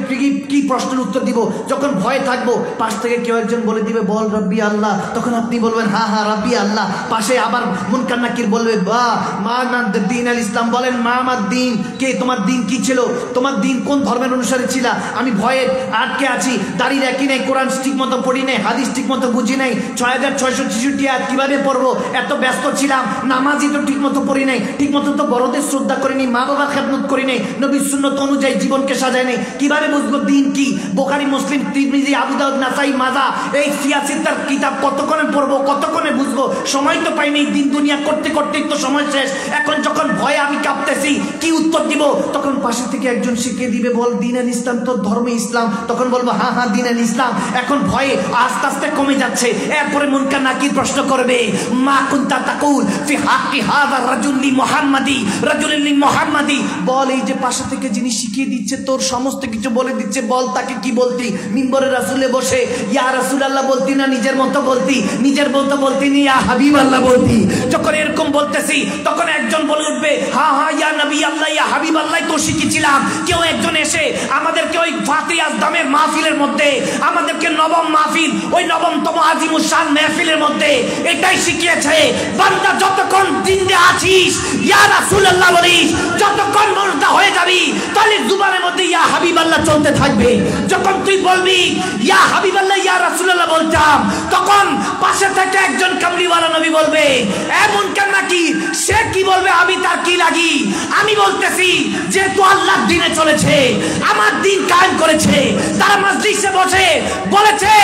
কি প্রশ্নের উত্তর দিব? যখন ভয়ে থাকবো, পাশ থেকে কেউ একজন বলে দিবে বল রব্বি আল্লাহ, তখন আপনি বলবেন হ্যাঁ হ্যাঁ রব্বি আল্লাহ। পাশে আবার মুনকার নাকির বলবে বা মা দ্বীন আল ইসলাম, বলেন মা আমার দিন কে, তোমার দিন কি ছিল, তোমার দিন কোন ধর্মের অনুসারী ছিল? আমি ভয়ে আটকে আছি, দাড়ি রাখি নাই, কোরআন ঠিক মতো পড়ি নাই, হাদিস ঠিক মতো বুঝি নাই, 6666 আয়াত কিভাবে পড়বো, এত ব্যস্ত ছিলাম, নামাজই তো ঠিক মতো পড়ি নাই, ঠিক মতো তো বড়দের শ্রদ্ধা করিনি, মা বাবার খেদমত করি নাই, নবীর সুন্নত অনুযায়ী জীবনকে সাজাই নাই, কিভাবে বুঝবো দিন কি? বুখারী, মুসলিম, তিরমিজি, আবু দাউদ, নাসাই, মাজা, এই সিয়াসিতার কিতাব কতক্ষণে পড়বো, কতক্ষণে বুঝবো? সময় তো পাইনি, দিন দুনিয়া করতে করতেই তো সময় শেষ। এখন যখন ভয়ে আমি কাঁপতেছি, কি উত্তর দিব? তখন পাশে থেকে একজন শিখিয়ে দিবে বল দীন আল ইসলাম, তোর ধর্ম ইসলাম, তখন বলবো হ্যাঁ হ্যাঁ দীন আল ইসলাম। এখন ভয়ে আস্তে আস্তে কমে যাচ্ছে। এরপরে মুনকার নাকির প্রশ্ন করবে মা কুনতা তাকুল ফি হাক্কি হাযা রাজুল লি মুহাম্মাদি, রাজুল লি মুহাম্মাদি, বল এই যে পাশে থেকে যিনি শিখিয়ে দিচ্ছে তোর সমস্ত কিছু বলে দিচ্ছে, বল তাকে কি বলতি? মিম্বরে রাসূলে বসে ইয়া রাসূলুল্লাহ বলতি না নিজের মতো বলতি? নিজের মতো বলতি না ইয়া হাবিব আল্লাহ বলতি? যখন এরকম বলতেছি তখন একজন বলে উঠবে হ্যাঁ হ্যাঁ ইয়া নবী আল্লাহ ইয়া হাবিব আল্লাহ তো শিখেছিলাম। কেউ একজন এসে আমাদেরকে ওই ফাতিহ আজদামের মাহফিলের মধ্যে, আমাদেরকে নবম মাহফিল, ওই নবমতম আজিমুস শান মাহফিলের মধ্যে এটাই শিখিয়েছে, বান্দা যতক্ষণ জিন্দা আছিস ইয়া রাসূলুল্লাহ বলিস, যতক্ষণ মুর্দা হয়ে যাবি তাহলে জুবানের মধ্যে ইয়া হাবিব আল্লাহ চলতে থাকবে। যখন তুই বলবি ইয়া হাবিবাল্লাহ ইয়া রাসূলুল্লাহ বলতাম, তখন পাশে থেকে একজন কামলিওয়ালা নবী বলবে এমন কেন নাকি, সে কি বলবে আমি তার কি লাগি? আমি বলতেছি যেহেতু আল্লাহর দ্বীনে চলেছে, আমার দ্বীন কায়েম করেছে, তারা মজলিসে বসে বলেছে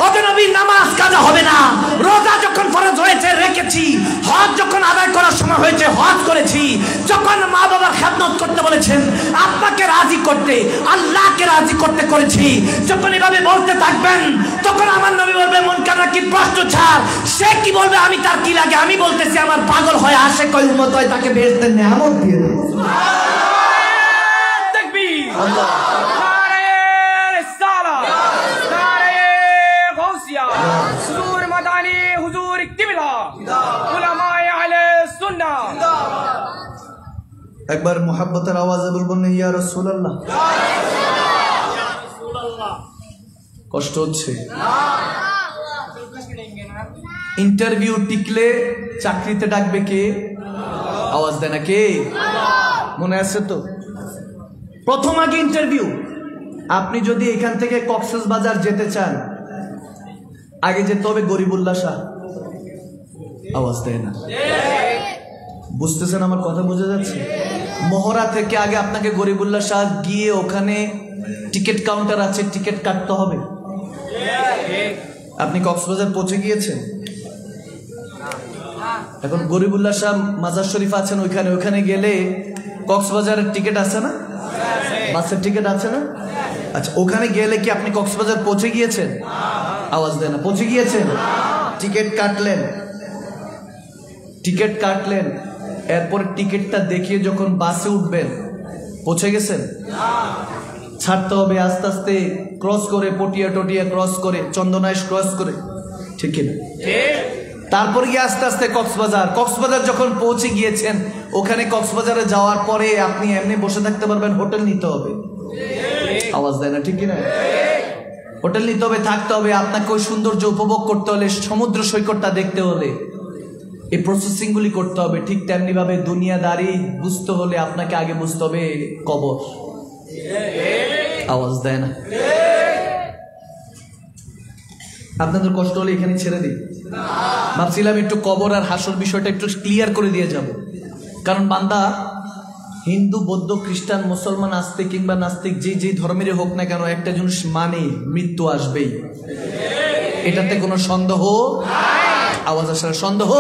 ওদের নবীর নামাজ কাজা হবে না, রোজা যখন ফরজ হয়েছে রেখেছি, হজ যখন আদায় করার সময় হয়েছে হজ করেছি, যখন মা বাবার খেদমত করতে বলেছেন আপনাকে রাজি করতে, আল্লাহকে রাজি করতে করেছি, যখন এভাবে বলতে থাকবেন তখন আমার নবী বলবে মন কানা কি প্রশ্ন ছাড়, সে কি বলবে আমি তার কি লাগে? আমি বলতেছি আমার পাগল হয় আসে কয় উম্মত হয় তাকে বেহেশতের নেয়ামত দিয়ে দেব। সুবহানাল্লাহ, তাকবীর, আল্লাহ নারে রিসালাত, নারে গাউসিয়া, হুজুর মাদানী, হুজুর কিবলা, উলামায়ে আহলে সুন্নাহ। একবার মোহাব্বতের আওয়াজে বলবেন ইয়া রাসূলুল্লাহ। কষ্ট হচ্ছে? ইন্টারভিউ টিকলে চাকরিতে ডাকবে কে? আওয়াজ দেয় না কে? মনে আছে তো? প্রথম আগে ইন্টারভিউ। আপনি যদি এখান থেকে কক্সবাজার যেতে চান, আগে যেতে হবে গরিবুল্লাহ শাহ। আওয়াজ দেয় না। বুঝতেছেন আমার কথা? বোঝা যাচ্ছে? মহড়া থেকে আগে আপনাকে গরিবুল্লাহ শাহ গিয়ে ওখানে টিকিট কাউন্টার আছে, টিকিট কাটতে হবে। আপনি কক্সবাজার পৌঁছে গিয়েছেন, এখন গরিবুল্লাহ শাহ মাজার শরীফ আছেন ওইখানে, ওইখানে গেলে কক্সবাজারের টিকিট আছে না? বাসের টিকিট আছে না? আচ্ছা, ওখানে গেলে কি আপনি কক্সবাজার পৌঁছে গিয়েছেন? আওয়াজ দেয় না। পৌঁছে গিয়েছেন? টিকিট কাটলেন, টিকিট কাটলেন, এরপরে টিকিটটা দেখিয়ে যখন বাসে উঠবেন পৌঁছে গেছেন? ছাড়তে হবে আস্তে আস্তে, ক্রস করে পটিয়া টটিয়া ক্রস করে চন্দনাইশ ক্রস করে, ঠিক কিনা? তারপর গিয়ে আস্তে আস্তে কক্সবাজার। কক্সবাজার যখন পৌঁছে গিয়েছেন, ওখানে কক্সবাজারে যাওয়ার পরে আপনি এমনি বসে থাকতে পারবেন? হোটেল নিতে হবে। আওয়াজ দেয় না, ঠিক কিনা? হোটেল নিতে হবে, থাকতে হবে। আপনাকে ওই সৌন্দর্য উপভোগ করতে হলে, সমুদ্র সৈকতটা দেখতে হলে এই প্রসেসিং গুলি করতে হবে। ঠিক তেমনি ভাবে দুনিয়াদারি বুঝতে হলে আপনাকে আগে বুঝতে হবে কবর। আওয়াজ দেয় না। আপনাদের কষ্ট হলে এখানে ছেড়ে দিই। ভাবছিলাম একটু কবর আর হাসর বিষয়টা একটু ক্লিয়ার করে দিয়ে যাব, কারণ বান্দা হিন্দু, বৌদ্ধ, খ্রিস্টান, মুসলমান, আস্তিক কিংবা নাস্তিক, যে ধর্মেরই হোক না কেন, একটা জিনিস মানে মৃত্যু আসবেই, এটাতে কোনো সন্দেহ। আওয়াজ আসার সন্দেহ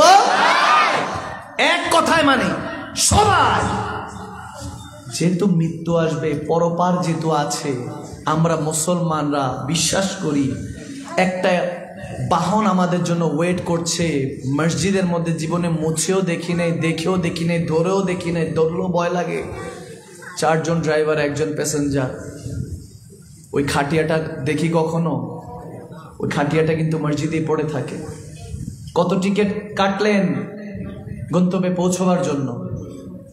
এক কথায় মানে সবাই, যেহেতু মৃত্যু আসবে, পরপার যেহেতু আছে, আমরা মুসলমানরা বিশ্বাস করি একটা বাহন আমাদের জন্য ওয়েট করছে মসজিদের মধ্যে। জীবনে মুছেও দেখি নাই, দেখেও দেখি নাই, ধরেও দেখি নাই, ধরলেও ভয় লাগে। 4 জন ড্রাইভার, 1 জন প্যাসেঞ্জার। ওই খাটিয়াটা দেখি কখনো? ওই খাটিয়াটা কিন্তু মসজিদেই পড়ে থাকে। কত টিকিট কাটলেন গন্তব্যে পৌঁছবার জন্য,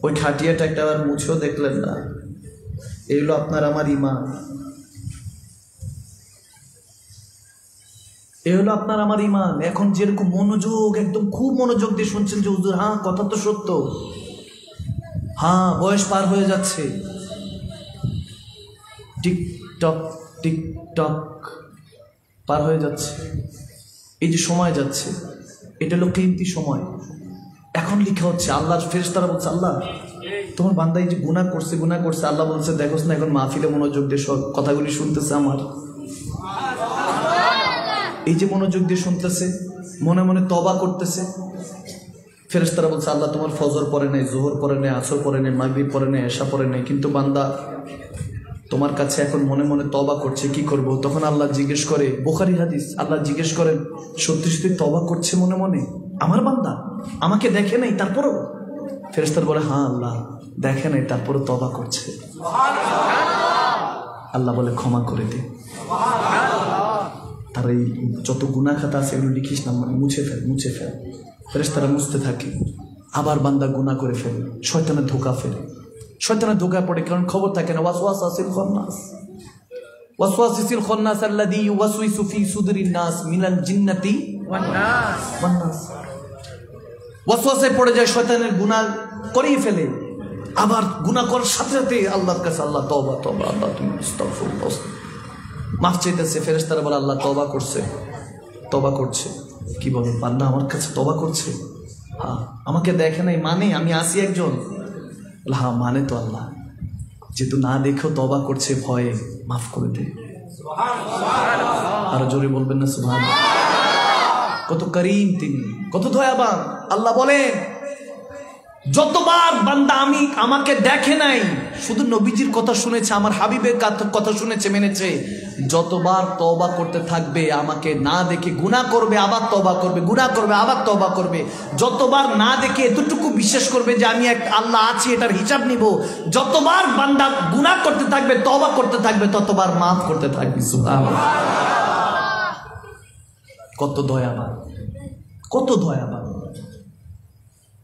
ওই খাটিয়াটা একটা আবার মুছেও দেখলেন না। এই হলো আপনার আমার ইমান, এই হলো আপনার আমার ইমান। এখন যেরকম মনোযোগ, একদম খুব মনোযোগ দিয়ে শুনছেন যে হুজুর হ্যাঁ কথা তো সত্য, হ্যাঁ বয়স পার হয়ে যাচ্ছে, টিকটক টিকটক পার হয়ে যাচ্ছে, এই যে সময় যাচ্ছে, এটা হলো কিমতি সময়। এখন লিখা হচ্ছে, আল্লাহর ফেরেশতারা বলছে আল্লাহ তোমার বান্দা এই যে গুনাহ করছে, আল্লাহ বলছে দেখোস না এখন মাহফিলে মনোযোগ দিয়ে কথাগুলি শুনতেছে আমার, এই যে মনোযোগ দিয়ে শুনতেছে, মনে মনে তওবা করতেছে। ফেরেশতারা বলছে আল্লাহ তোমার ফজর পড়ে নাই, জোহর পড়ে নাই, আসর পড়ে নাই, মাগরিব পড়ে নাই, এশা পড়ে নাই, কিন্তু বান্দা তোমার কাছে এখন মনে মনে তওবা করছে, কি করব? তখন আল্লাহ জিজ্ঞেস করে, বুখারী হাদিস, আল্লাহ জিজ্ঞেস করেন সত্যি সত্যি তওবা করছে মনে মনে আমার বান্দা? আমাকে দেখে নাই তারপরও? ফেরেশতারা বলে হ্যাঁ আল্লাহ দেখে নাই তারপরও তওবা করছে। আল্লাহ বলে ক্ষমা করে দে, তার এই যত গুনাহ খাতা আছে এগুলো লিখিস না, মুছে ফেল। ফেরেশতারা মুছতে থাকে, আবার বান্দা গুনাহ করে ফেলে, শয়তানের ধোঁকা ফেলে, শয়তানের ধোঁকা পড়ে, কারণ খবর থাকে না। ওয়াসওয়াসিল খান্নাস আল্লাযী ইউওয়াসওয়িসু ফি সুদুরিন নাস মিনাল জিন্নাতি ওয়ান নাস। ওয়াসওয়াসায় পড়ে যায়, শয়তানের গুনাহ করিয়ে ফেলে, আবার গুনাহ করার সাথে সাথে আল্লাহর কাছে আল্লাহ তওবা, আল্লাহ তুমি আস্তাগফিরুল্লাহ, মাফ চাইতেছে, ফেরেশতারা বলে আল্লাহ তওবা করছে, তওবা করছে। কি বলেন, বান্দা আমার কাছে তওবা করছে? হ্যাঁ। আমাকে দেখে নাই মানে আমি আসি একজন? হ্যাঁ মানে তো আল্লাহ, যেহেতু না দেখেও তওবা করছে ভয়ে, মাফ করে দে। আরো জোরে বলবেন না সুবহানাল্লাহ? কত করিম তিনি, কত দয়াবান। আল্লাহ বলেন যতবার বান্দা আমাকে দেখে নাই, শুধু নবীজির কথা শুনেছে, আমার হাবিবের কথা শুনেছে, মেনেছে, যতবার তওবা করতে থাকবে, আমাকে না দেখে গুনাহ করবে আবার তওবা করবে, গুনাহ করবে আবার তওবা করবে, যতবার না দেখে এতটুকু বিশ্বাস করবে যে আমি এক আল্লাহ আছি, এটার হিসাব নিব, যতবার বান্দা গুনাহ করতে থাকবে, তওবা করতে থাকবে, ততবার মাফ করতে থাকবে। সুবহানাল্লাহ। কত দয়াবান, কত দয়াবান।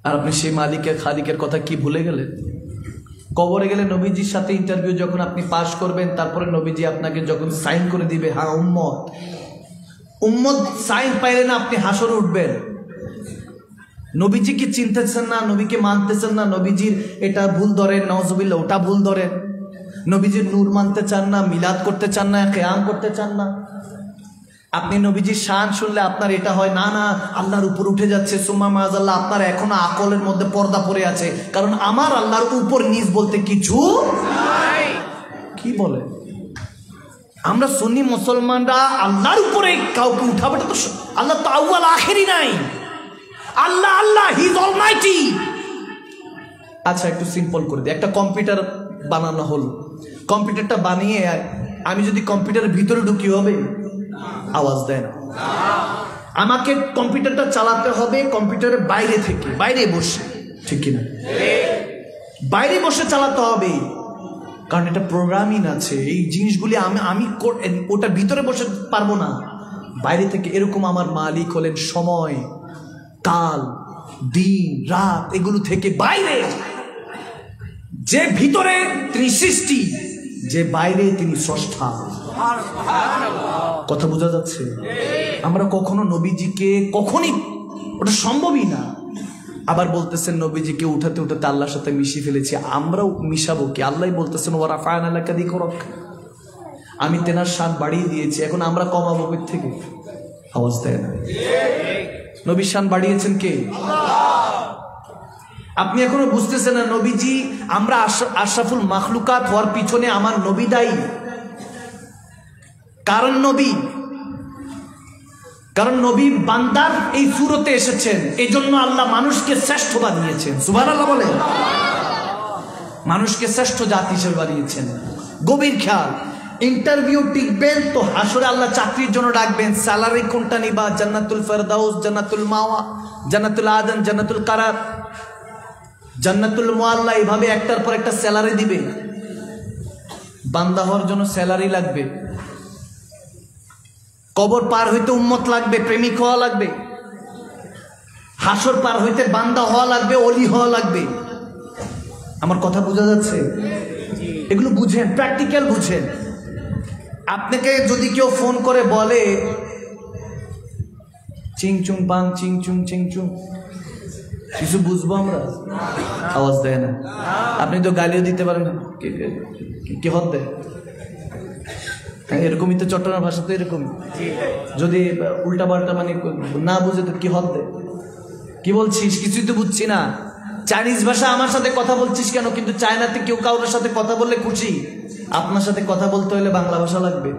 আর আপনি সেই মালিকের খালিকের কথা কি ভুলে গেলেন? কবরে গেলে নবীজির সাথে ইন্টারভিউ যখন আপনি পাস করবেন, তারপরে নবীজি আপনাকে যখন সাইন করে দিবে, হ্যাঁ উম্মত, উম্মত সাইন পাইলে না আপনি হাসরে উঠবেন। নবীজিকে চিনতেছেন না, নবীকে মানতেছেন না, নবীজির এটা ভুল ধরেন, নাউজুবিল্লাহ ওটা ভুল ধরেন, নবীজির নূর মানতে চান না, মিলাদ করতে চান না, কিয়াম করতে চান না। আপনি নবীজির শান শুনলে আপনার এটা হয়, না না আল্লাহর উপর উঠে যাচ্ছে, সুম্মা মাযাল্লাহ, আপনার এখনো আকলের মধ্যে পর্দা পড়ে আছে, কারণ আমার আল্লাহর উপর নিচ বলতে কিছু নাই। কি বলে? আমরা সুন্নি মুসলমানরা আল্লাহর উপরে কাউকে উঠাবে তো, আল্লাহ তো আউয়াল আখেরি নাই, আল্লাহ আল্লাহ, হি ইজ অলমাইটি। আচ্ছা একটু সিম্পল করে দিই, একটা কম্পিউটার বানানো হলো, কম্পিউটারটা বানিয়ে আমি যদি কম্পিউটারের ভিতরে ঢুকি হবে? আওয়াজ দেয় না। আমাকে কম্পিউটারটা চালাতে হবে কম্পিউটারের বাইরে থেকে, বাইরে বসে, ঠিক কিনা? বাইরে বসে চালাতে হবে, কারণ এটা প্রোগ্রামিং আছে, এই জিনিসগুলি আমি ওটার ভিতরে বসে পারবো না, বাইরে থেকে। এরকম আমার মালিক হলেন সময়, কাল, দিন, রাত, এগুলো থেকে বাইরে। যে ভিতরে তিনি সৃষ্টি, যে বাইরে তিনি স্রষ্টা। কথা বোঝা যাচ্ছে? আমরা কখনো নবীজিকে কখনই, ওটা সম্ভবই না। আবার বলতেছেন নবীজিকে উঠাতে উঠাতে আল্লাহর সাথে মিশিয়ে ফেলেছি, আমরাও মিশাবো কি? আল্লাহ বলতেছেন ওয়া রাফা'না লাকা যিকরাক, আমি তেনার শান বাড়িয়ে দিয়েছি, এখন আমরা কমাবো কই থেকে? আওয়াজ দেয় না। নবীর শান বাড়িয়েছেন কে? আপনি এখনো বুঝতেছেন না নবীজি, আমরা আশরাফুল মাখলুকাত হওয়ার পিছনে আমার নবী দায়ী। কারণ নবী বান্দার এই সুরতে এসেছেন, এই জন্য আল্লাহ মানুষকে শ্রেষ্ঠ বানিয়েছেন। সুবহানাল্লাহ বলেন। মানুষকে শ্রেষ্ঠ জাতি হিসেবে বানিয়েছেন। গভীর খেয়াল। ইন্টারভিউ টিকবেন তো হাসরে আল্লাহ চাকরির জন্য ডাকবেন, স্যালারি কোনটা নিবা? জান্নাতুল ফেরদাউস, জান্নাতুল মাওয়া, জান্নাতুল আদন, জান্নাতুল কারার, জান্নাতুল মুআল্লা, এইভাবে একটার পর একটা স্যালারি দিবে। বান্দা হওয়ার জন্য স্যালারি লাগবে, কবর পার হইতে উম্মত লাগবে, প্রেমিক হওয়া লাগবে, হাসর পার হইতে বান্দা হওয়া লাগবে, অলি হওয়া লাগবে। আমার কথা বোঝা যাচ্ছে? এগুলো বুঝেন, প্র্যাকটিক্যাল বুঝেন। আপনাকে যদি কেউ ফোন করে বলে চিংচুং পাং চিংচুং চিংচুং, কিছু বুঝবো আমরা? আওয়াজ দেয় না। আপনি তো গালিও দিতে পারেন না, কি হত দেয়? এরকমই তো চট্টগ্রাম ভাষা তো এরকমই, যদি উল্টা পাল্টা মানে না বুঝে তো কি হত দেয়, কি বলছিস কিছুই তো বুঝছি না। চাইনিজ ভাষা আমার সাথে কথা বলছিস কেন? কিন্তু চায়নাতে কেউ কারোর সাথে কথা বললে খুশি, আপনার সাথে কথা বলতে হলে বাংলা ভাষা লাগবে।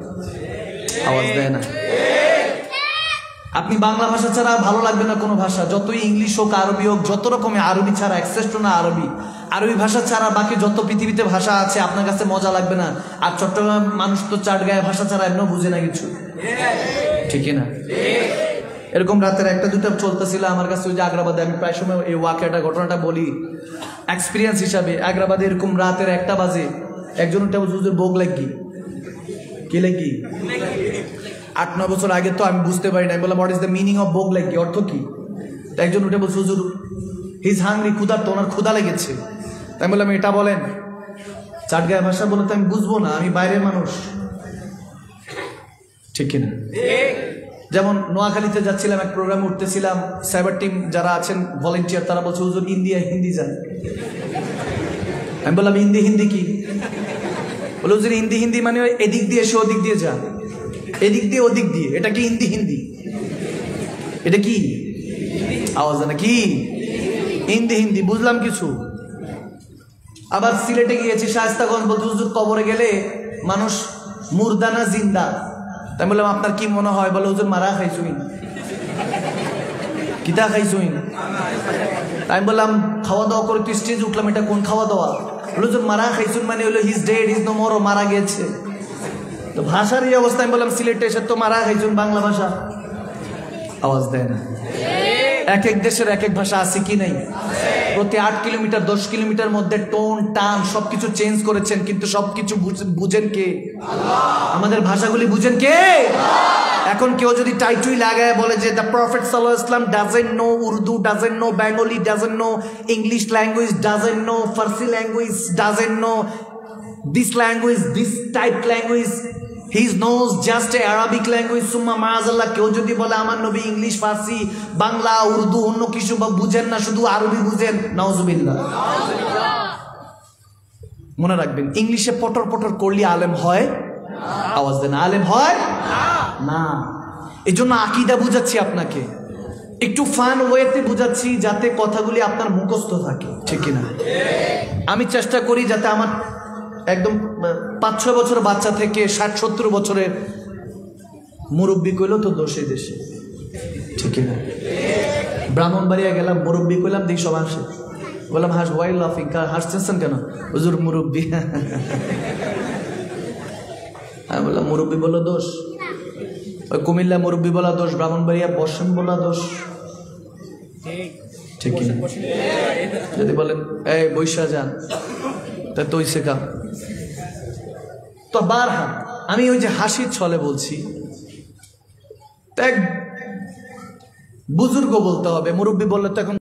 আওয়াজ দেয় না। আপনি বাংলা ভাষা ছাড়া ভালো লাগবে না কোনো ভাষা, যতই ইংলিশ হোক, আরবি হোক, যত রকমের, আরবি ছাড়া শ্রেষ্ঠ না আরবি, আরবি ভাষা ছাড়া বাকি যত পৃথিবীতে ভাষা আছে আপনার কাছে মজা লাগবে না। আর চট্টগ্রাম মানুষ তো চাটগাঁয়ের ভাষা ছাড়া এমনও বুঝে না কিছু, ঠিক না? এরকম রাতের একটা দুটা চলতেছিল আমার কাছে, ওই যে আগ্রাবাদে, আমি প্রায় সময় এই ওয়াকিয়াটা ঘটনাটা বলি এক্সপিরিয়েন্স হিসাবে। আগ্রাবাদে এরকম রাতের 1টা বাজে একজন উঠে বলছে বোগ লাগি, কি লাগি? 8-9 বছর আগে তো আমি বুঝতে পারি না। আমি বললাম what is the meaning of বোগ লাগি, অর্থ কি? একজন উঠে বলছে হুজুর হিজ হাংরি, ক্ষুধার তো, ওনার ক্ষুধা লেগেছে। আমি বললাম এটা বলেন চাটগাঁয়ের ভাষা, বলে তো আমি বুঝবো না, আমি বাইরের মানুষ, ঠিক কিনা? যেমন নোয়াখালীতে যাচ্ছিলাম, এক প্রোগ্রামে উঠতেছিলাম, সাইবার টিম যারা আছেন ভলেন্টিয়ার, তারা বলছে হুজুর ইন্ডিয়া হিন্দি জান। আমি বললাম হিন্দি কি? বলে হুজুর হিন্দি হিন্দি মানে এদিক দিয়ে এসে ওদিক দিয়ে যা, এদিক দিয়ে ওদিক দিয়ে, এটা কি হিন্দি? হিন্দি এটা কি আওয়াজ না কি হিন্দি হিন্দি বুঝলাম কিছু। আবার সিলেটে গিয়েছি শায়েস্তাগঞ্জ, বলতে হুজুর কবরে গেলে মানুষ মুর্দানা জিন্দা। তাই বললাম আপনার কি মনে হয়? বলে হুজুর মারা খাইছুই, কিতা খাইছুই। আমি বললাম খাওয়া দাওয়া করে তুই স্টেজ উঠলাম, এটা কোন খাওয়া দাওয়া? হুজুর মারা খাইছুন মানে হলো he's dead, he's no more, মারা গেছে। তো ভাষার এই অবস্থা। আমি বললাম সিলেটে এসে তো মারা খাইছুন বাংলা ভাষা, আওয়াজ দেয় না। এক এক দেশের এক এক ভাষা আছে কি নাই? প্রতি 8 কিলোমিটার 10 কিলোমিটার মধ্যে টোন টান সবকিছু চেঞ্জ করেছেন, কিন্তু সবকিছু বুঝেন কে? আমাদের ভাষাগুলি বুঝেন কে? এখন কেউ যদি টাইটুই লাগায় বলে যে দ্য প্রফেট সাল্লাল্লাহু আলাইহি ওয়াসাল্লাম doesn't know Urdu, doesn't know Bengali, doesn't know English language, doesn't know Farsi language, doesn't know this language, this type language, he knows just a Arabic language, সুম্মা মাআযাল্লাহ। কেউ যদি বলে আমার নবী ইংলিশ, ফার্সি, বাংলা, উর্দু অন্য কিছু বা বুঝেন না, শুধু আরবি বুঝেন, নাউজুবিল্লাহ। মনে রাখবেন, ইংলিশে পটর পটর করলে আলেম হয়? আওয়াজ দেন, আলেম হয় না। এই জন্য আকীদা বুঝাচ্ছি আপনাকে, একটু ফান ওয়েতে বুঝাচ্ছি যাতে কথাগুলি আপনার মুখস্থ থাকে, ঠিক কিনা? আমি চেষ্টা করি যাতে আমার একদম 5-6 বছর বাচ্চা থেকে 60-70 বছরের মুরব্বী কইলো তো দোষে দেশে, ঠিক কিনা? ব্রাহ্মণবাড়িয়া গেলাম, মুরব্বী কইলাম, দেখি সব হাসে। বললাম হাস ওয়াই লাফিং, হাসতেছেন কেন? হুজুর মুরব্বী। আমি বললাম মুরব্বী বলো দোষ, ওই কুমিল্লা মুরব্বী বলা দোষ, ব্রাহ্মণবাড়িয়া বসেন বলা দোষ, ঠিক কিনা? যদি বলেন এই বৈশা যান, তা তো শেখা তো বারহা। আমি ওই যে হাসির ছলে বলছি, এক বুজুর্গ বলতে হবে, মুরব্বী বললে তো এখন